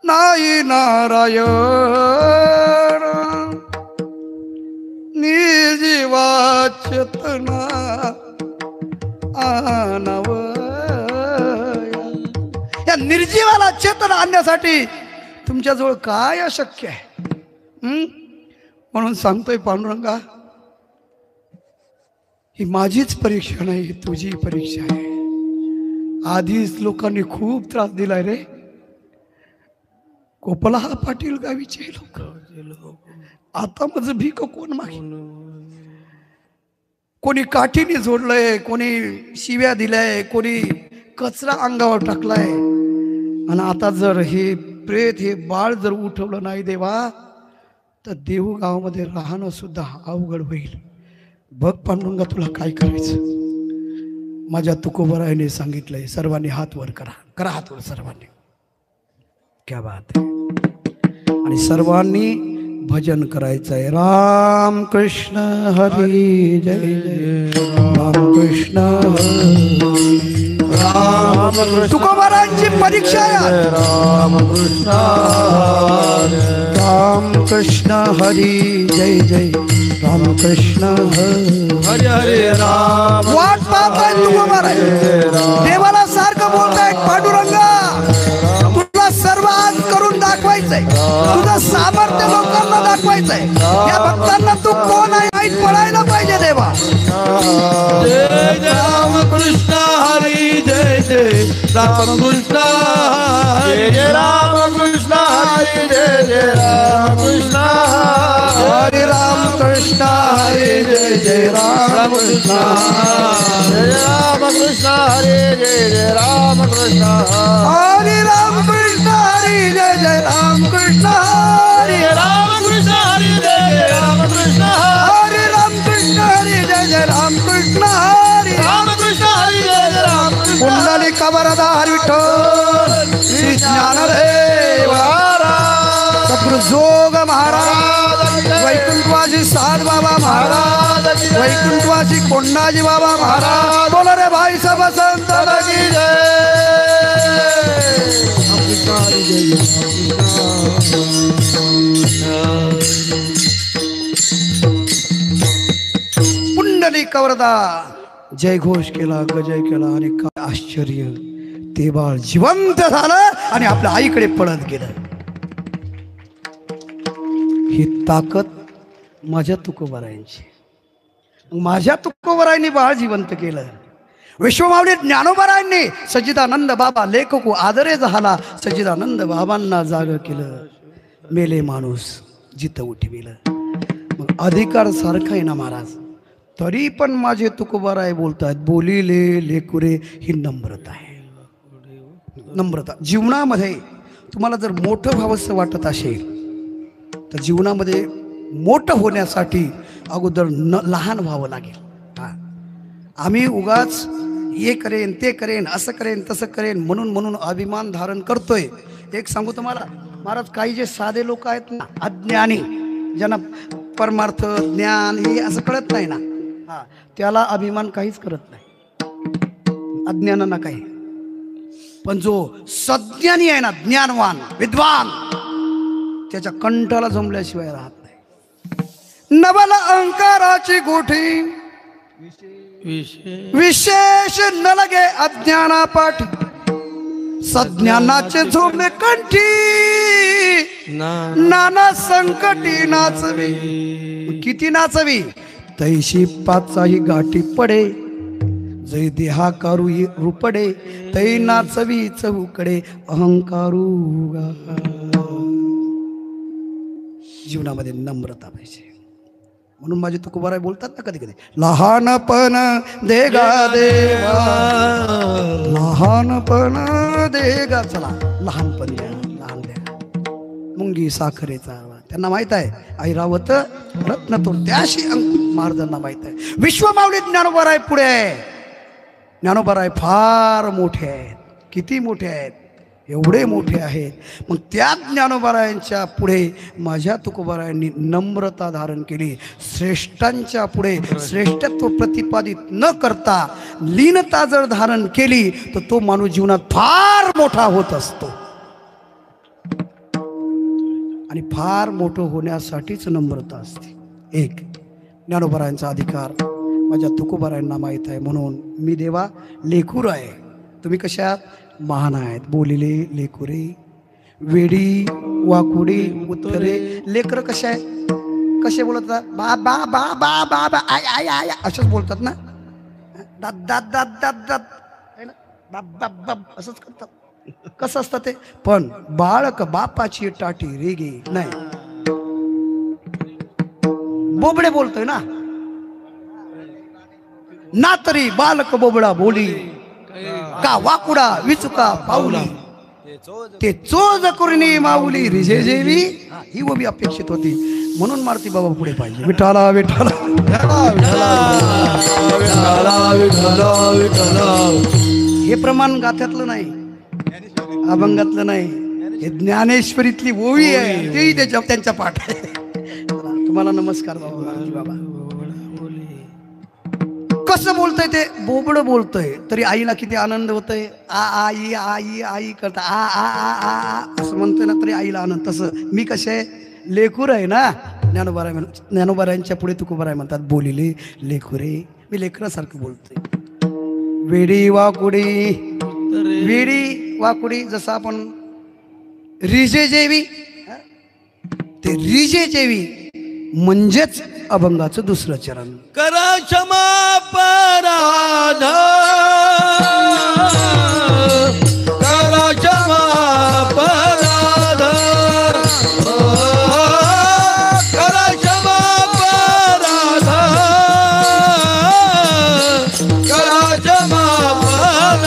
नाही नारायण. निर्जीवा चेतना आनव, या निर्जीवाला चेतना आणण्यासाठी तुमच्याजवळ काय अशक्य आहे? म्हणून सांगतोय पांडुरंगा, ही माझीच परीक्षा नाही, ही तुझी परीक्षा आहे. आधीच लोकांनी खूप त्रास दिलाय रे. कोपला हा पाटील गावीचे लोक, आता माझं भीक कोण मागे. कोणी काठीने जोडलंय, कोणी शिव्या दिल्याय, कोणी कचरा अंगावर टाकलाय. आणि आता जर हे प्रेत, हे बाळ जर उठवलं नाही देवा, तर देहू गावामध्ये राहणं सुद्धा अवघड होईल. बघ पांडुरंगा, तुला काय करायचं. माझ्या तुकोबरायने सांगितलंय, सर्वांनी हात वर करा. करा हात वर सर्वांनी. क्या बात आहे. आणि सर्वांनी भजन करायचंय. राम कृष्ण हरी जय जय राम कृष्ण राम. तुकोबारांची परीक्षा आहे. राम कृष्ण राम कृष्ण हरी जय जय राम कृष्ण हरे हरे राम. वाट पाहताय तुकोबाराय, देवाला सारखं बोलताय पांडुरंगा, तुला सर्व आज करून दाखवायचंय. तुझं सामर्थ्य लोकांना दाखवायचंय. या भक्तांना तू कोण आहे माहीत पडायला पाहिजे देवा. जय जय राम कृष्ण हरी जय जय राम कृष्ण. जय जय राम कृष्ण हरी जय जय राम कृष्ण. हरे राम कृष्ण हरे जय जय राम कृष्ण. जय राम कृष्ण हरे जय जय राम कृष्ण. हरे राम कृष्ण हरे जय जय राम कृष्ण. हरे राम कृष्ण हरे जय जय राम कृष्ण. हरे राम कृष्ण हरे जय जय राम कृष्ण. हरे राम कृष्ण हरे जय जय राम कृष्ण. कुंडली कबरदार विठ्ठल श्री ज्ञानदेव सद्गुरु जोग महाराज, वैकुंठवासी साध बाबा महाराज, वैकुंठवासी कोंडाजी बाबा महाराज. बोल रे भाई सब संत लगी कुंडली कवरदा जय घोष केला, गजय केला. आणि काय आश्चर्य, ते बाळ जिवंत झालं आणि आपल्या आईकडे पळत गेलं. ही ताकद माझ्या तुकोबारायांची. माझ्या तुकोबारायांनी बाळ जिवंत केलं. विश्वमावली ज्ञानोबारायांनी सच्चिदानंद बाबा लेखक आदरे झाला. सच्चिदानंद बाबांना जाग केलं. मेले माणूस जिथं उठविलं. मग अधिकार सारखा आहे ना महाराज, तरी पण माझे तुकोबाराय बोलतात, बोलिले लेकुरे. ही नम्रता आहे. नम्रता जीवनामध्ये तुम्हाला जर मोठं व्हावंसं वाटत असेल तर जीवनामध्ये मोठं होण्यासाठी अगोदर लहान व्हावं लागेल. आम्ही उगाच हे करेन ते करेन असं करेन तसं करेन म्हणून अभिमान धारण करतोय. एक सांगू तुम्हाला महाराज, काही जे साधे लोक आहेत ना, अज्ञानी, ज्यांना परमार्थ ज्ञान हे असं कळत नाही ना, त्याला अभिमान काहीच करत नाही, अज्ञानांना काही. पण जो सज्ञानी आहे ना, ज्ञानवान विद्वान, त्याच्या कंठाला जमल्याशिवाय राहत नाही. नवल अंकाराची गोठी विशेष न लगे अज्ञानापाठी. सज्ञानाचे झोंबे कंठी नाना संकटी नाचवी. किती नाचवी, तैशी पाचाही गाठी पडे. जै देहाकारू रूपडे, तै नाचवी चौकडे अहंकारू. जीवनामध्ये नम्रता पाहिजे. म्हणून माझे तुकोबाराय बोलतात ना कधी कधी, लहानपण देगा देवा, लहानपण देगा. चला लहानपण द्या, लहान द्या. मुंगी साखरेचा त्यांना माहित आहे, ऐरावत रत्न तो त्याशी महाराजांना माहित आहे. विश्वमावली ज्ञानोबाराय पुढे आहे. ज्ञानोबाराय फार मोठे आहेत. किती मोठे आहेत, एवढे मोठे आहेत. मग त्या ज्ञानोबारायांच्या पुढे माझ्या तुकोबारायांनी नम्रता धारण केली. श्रेष्ठांच्या पुढे श्रेष्ठत्व प्रतिपादित न करता लीनता जर धारण केली तर तो माणूस जीवनात फार मोठा होत असतो. आणि फार मोठं होण्यासाठीच नम्रता असते. एक ज्ञानोबारायांचा अधिकार माझ्या तुकोबारायांना माहीत आहे. म्हणून मी देवा लेकूर आहे. तुम्ही कशा आहात, महान आहेत. बोलिले लेकुरे, वेडी वाकुडी उत्तरे. लेकर कशा आहे, कसे बोलतात? बा बा बा बा बा बा आय आय आय असंच बोलतात ना. दात दात दात दात दात है ना, बाप बाप बाप असंच करतात. कसं असतं ते? पण बाळक बापाची टाटी रेगे नाही, बोबडे बोलतोय ना. ना तरी बालक बोबडा बोली, का वाकुडा विचुका पाऊली, ते चोज करुणी माऊली रिजे जेवी. ही उभी अपेक्षित होती, म्हणून मारुती बाबा पुढे पाहिजे. विठाला विठाला हे प्रमाण गाथ्यातलं नाही, अभंगातलं नाही, हे ज्ञानेश्वरीतली ओवी आहे, तेही त्यांच्या पाठ आहे. तुम्हाला नमस्कार बाबा. मारुती बाबा कसं बोलतय ते? बोबड बोलतय तरी आईला किती आनंद होतय. आ आई आई आई करता आ आ आ आ असं म्हणतोय ना, तरी आईला आनंद. तसं मी कसे लेकूर आहे ना. ज्ञानोबारायांच्या पुढे तुकोबाराय म्हणतात, बोलिले लेकुरे. मी लेकरासारखं बोलतोय. वेडी वाकुडी वेडी वाकुडी, जसं आपण रिजे जेवी, ते रिजे जेवी म्हणजेच अभंगाचं दुसरं चरण. करा क्षमा पराध, करा क्षमा पराध, करा क्षमा पराध, करा क्षमा पराध,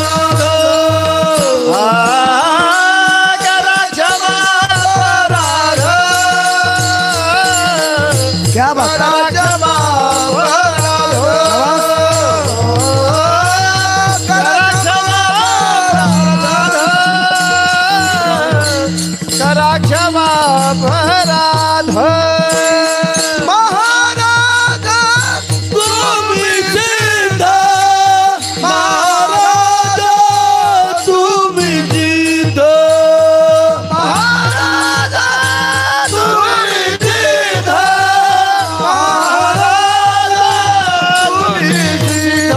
करा क्षमा पराध. क्या बात है? महाराज तुम्ही जिंद, महाराज तुम्ही जिंद, महाराज तुम्ही जिंद, महाराज तुम्ही जिंद.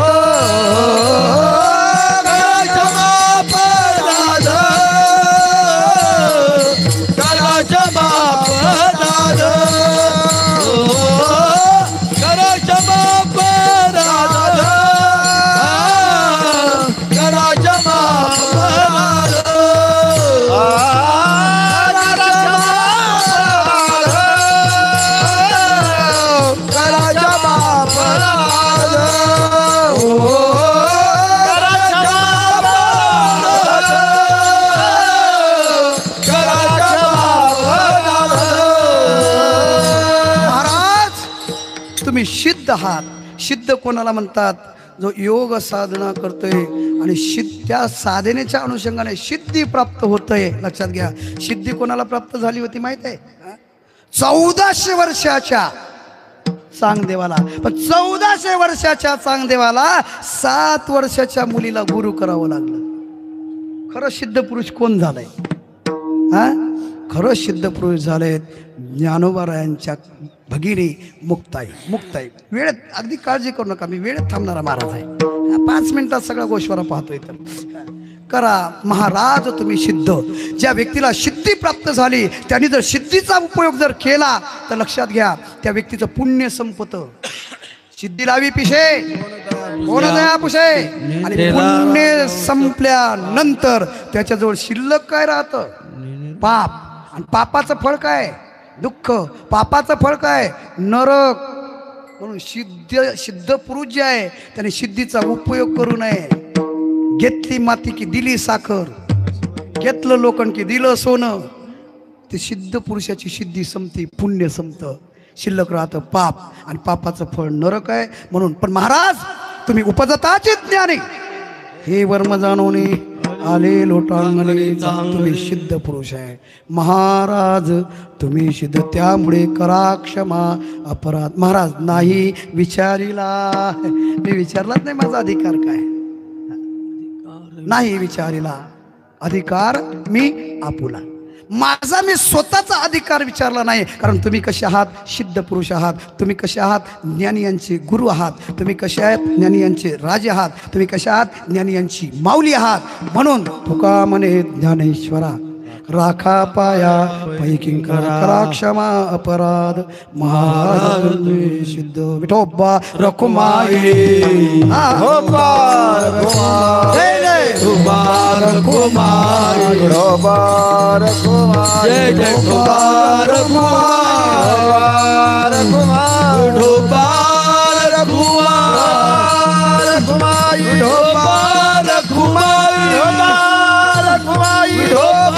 तुम्ही सिद्ध आहात. सिद्ध कोणाला म्हणतात? जो योग साधना करतोय आणि त्या साधनेच्या अनुषंगाने सिद्धी प्राप्त होतय. लक्षात घ्या, सिद्धी कोणाला प्राप्त झाली होती माहित आहे? 1400 वर्षाच्या चांगदेवाला. पण 1400 वर्षाच्या चांगदेवाला 7 वर्षाच्या मुलीला गुरु करावं लागलं. खरं सिद्ध पुरुष कोण झालंय? हा, खरं सिद्ध पुरुष झालेत ज्ञानोबारायांच्या भगिनी मुक्ताई. मुक्ताई वेळेत, अगदी काळजी करू नका, मी वेळेत थांबणारा महाराज आहे. 5 मिनिटात सगळा गोश्वारा पाहतोय. तर करा महाराज तुम्ही सिद्ध. ज्या व्यक्तीला सिद्धी प्राप्त झाली त्यांनी जर सिद्धीचा उपयोग जर केला तर लक्षात घ्या, त्या व्यक्तीचं पुण्य संपतं. सिद्धी लावी पिशे कोण दया पुशे. आणि पुण्य संपल्यानंतर त्याच्याजवळ शिल्लक काय राहतं? पाप. आणि पापाचं फळ काय? दुःख. पापाचं फळ काय? नरक. म्हणून सिद्ध पुरुष जे आहे त्याने सिद्धीचा उपयोग करू नये. घेतली माती की दिली साखर, घेतलं लोखंड की दिलं सोनं. ते सिद्ध पुरुषाची सिद्धी संपती, पुण्य संपतं, शिल्लक राहतं पाप. आणि पापाचं फळ नरक आहे. म्हणून पण महाराज तुम्ही उपजताचे ज्ञानी, हे वर्म जाणवणे आले लोटांगणे, तुम्ही सिद्ध पुरुष आहे महाराज. तुम्ही सिद्ध, त्यामुळे करा क्षमा अपराध. महाराज नाही विचारिला, मी विचारलाच नाही माझा अधिकार काय, नाही विचारिला अधिकार मी आपुला. माझा मी स्वतःचा अधिकार विचारला नाही. कारण तुम्ही कसे आहात? सिद्ध पुरुष आहात. तुम्ही कसे आहात? ज्ञानी यांचे गुरु आहात. तुम्ही कसे आहात? ज्ञानी यांचे राजे आहात. तुम्ही कसे आहात? ज्ञानी यांची माऊली आहात. म्हणून तुका म्हणे ज्ञानेश्वरा, राखा पाया पैकिंकर करा क्षमा अपराध महाराज सिद्ध विठोबा रखुमाई विठोबा रखुमाई जय जय विठोबा रखुमाई विठोबा रखुमाई जय जय विठोबा रखुमाई विठोबा रखुमाई विठोबा रखुमाई विठोबा रखुमाई विठोबा रखुमाई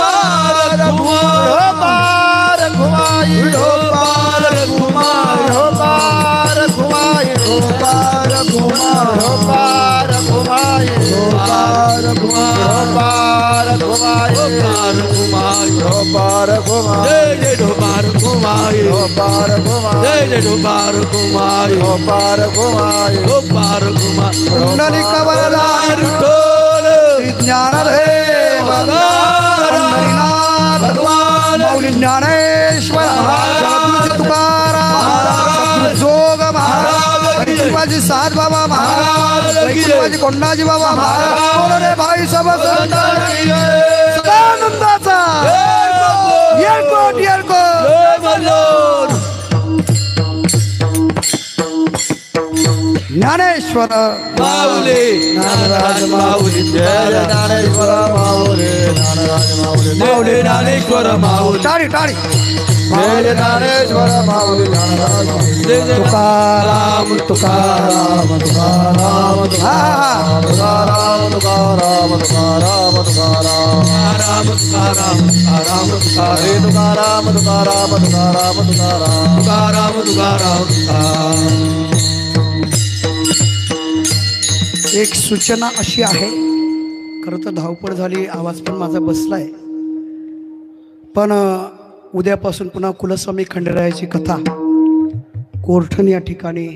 विठोबा रखुमाई जय जय ढोबार कुमारी ढोबार कुमारी कुंडली कवरला टोल ज्ञान रे भगवान मौली ज्ञानेश्वर तुकाराम जोग महाराज शिवाजी साध बाबा महाराज शिवाजी कोंडाजी बाबा महाराज रे भाई सब सदानंदाचा येळकोट ज्ञानेश्वर माऊली ज्ञानराज माऊली जय ज्ञानेश्वर माऊली ज्ञानराज माऊली माऊली ज्ञानेश्वर माऊली टाळी टाळी जय ज्ञानेश्वर माऊली ज्ञानराज जय जय तुकाराम तुकाराम तुकाराम तुकाराम तुकाराम तुकाराम तुकाराम तुकाराम तुकाराम तुकाराम एक सूचना अशी आहे, खरं तर धावपळ झाली, आवाज पण माझा बसलाय, पण उद्यापासून पुन्हा कुलस्वामी खंडेरायाची कथा कोर्ठण या ठिकाणी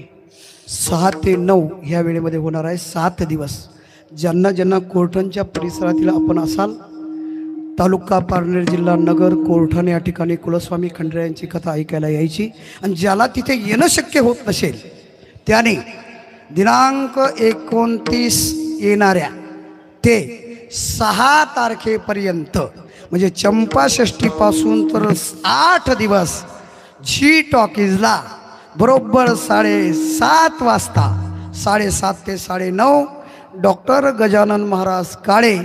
6 ते 9 ह्या वेळेमध्ये होणार आहे. 7 दिवस. ज्यांना ज्यांना कोर्ठणच्या परिसरातील आपण असाल, तालुका पारनेर, जिल्हा नगर, कोर्ठण या ठिकाणी कुलस्वामी खंडेरायांची कथा ऐकायला यायची. आणि ज्याला तिथे येणं शक्य होत नसेल त्याने दिनांक 29 येणाऱ्या ते 6 तारखेपर्यंत म्हणजे चंपाषष्ठीपासून तर 8 दिवस जी टॉकीजला बरोबर 7:30 वाजता 7:30 ते 9:30 डॉक्टर गजानन महाराज काळे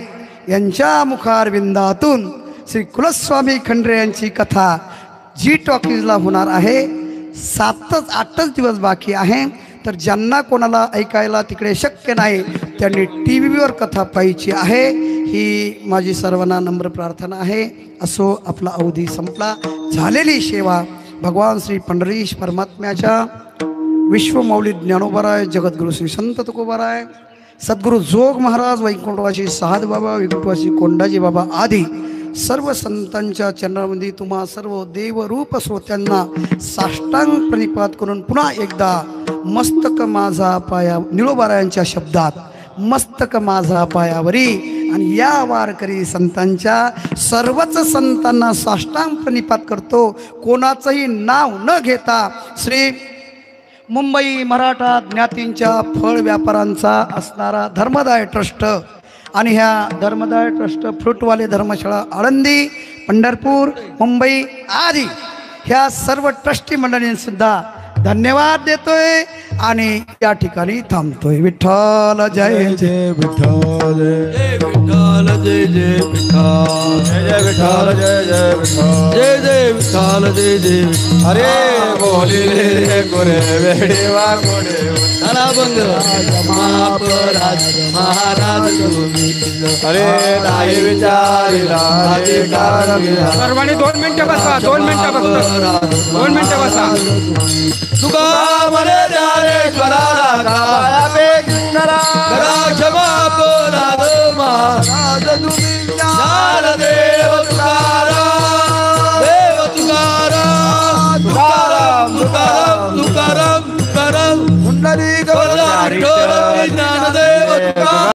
यांच्या मुखारविंदातून श्री कुलस्वामी खंडरे यांची कथा जी टॉकीजला होणार आहे. 7-8 दिवस बाकी आहे. तर ज्यांना कोणाला ऐकायला तिकडे शक्य नाही त्यांनी TV वर कथा पाहायची आहे. ही माझी सर्वांना नम्र प्रार्थना आहे. असो, आपला अवधी संपला. झालेली सेवा भगवान श्री पंढरीश परमात्म्याच्या, विश्वमौली ज्ञानोबाराय, जगद्गुरु श्री संत तुकोबाराय, सद्गुरु जोग महाराज, वैकुंठवासी साध बाबा, वैकुंठवासी कोंडाजी बाबा आदी सर्व संतांच्या चरणामध्ये तुम्हा सर्व देवरूप श्रोत्यांना साष्टांग प्रणिपात करून पुन्हा एकदा मस्तक माझा पाया, निळोबारायांच्या शब्दात, मस्तक माझा पायावरी. आणि या वारकरी संतांच्या सर्वच संतांना साष्टांग प्रणिपात करतो. कोणाचंही नाव न घेता श्री मुंबई मराठा ज्ञातींच्या फळ व्यापारांचा असणारा धर्मदाय ट्रस्ट आणि ह्या धर्मदाय ट्रस्ट, फ्रूटवाले धर्मशाळा आळंदी, पंढरपूर, मुंबई आदी ह्या सर्व ट्रस्टी मंडळींसुद्धा धन्यवाद देतोय आणि या ठिकाणी थांबतोय. विठ्ठल जय जय विठ्ठल, जय विठ्ठल, जय जय विठ्ठल, जय जय विठ्ठल, जय जय विठ्ठल, जय जय विठ्ठल, जय जय. अरे बोलिले रे गोरे वेडीवा गोडे धनाभंग महाराज महाराज तुम्ही. अरे नाही विचारिला अधिकार सर्वांनी 2 मिनिटं बसा, 2 मिनिटं बसा, 2 मिनिटं बसा. तुका मने ज्ञानेश्वराला गाया पे किंगरा करा क्षमा अपराध महाराज तुम्ही. ज्ञानदेव तुकाराम, देव तुकाराम, तुकाराम तुकाराम तुकाराम तुकाराम. पुंडलिक ज्ञानदेव तुकाराम.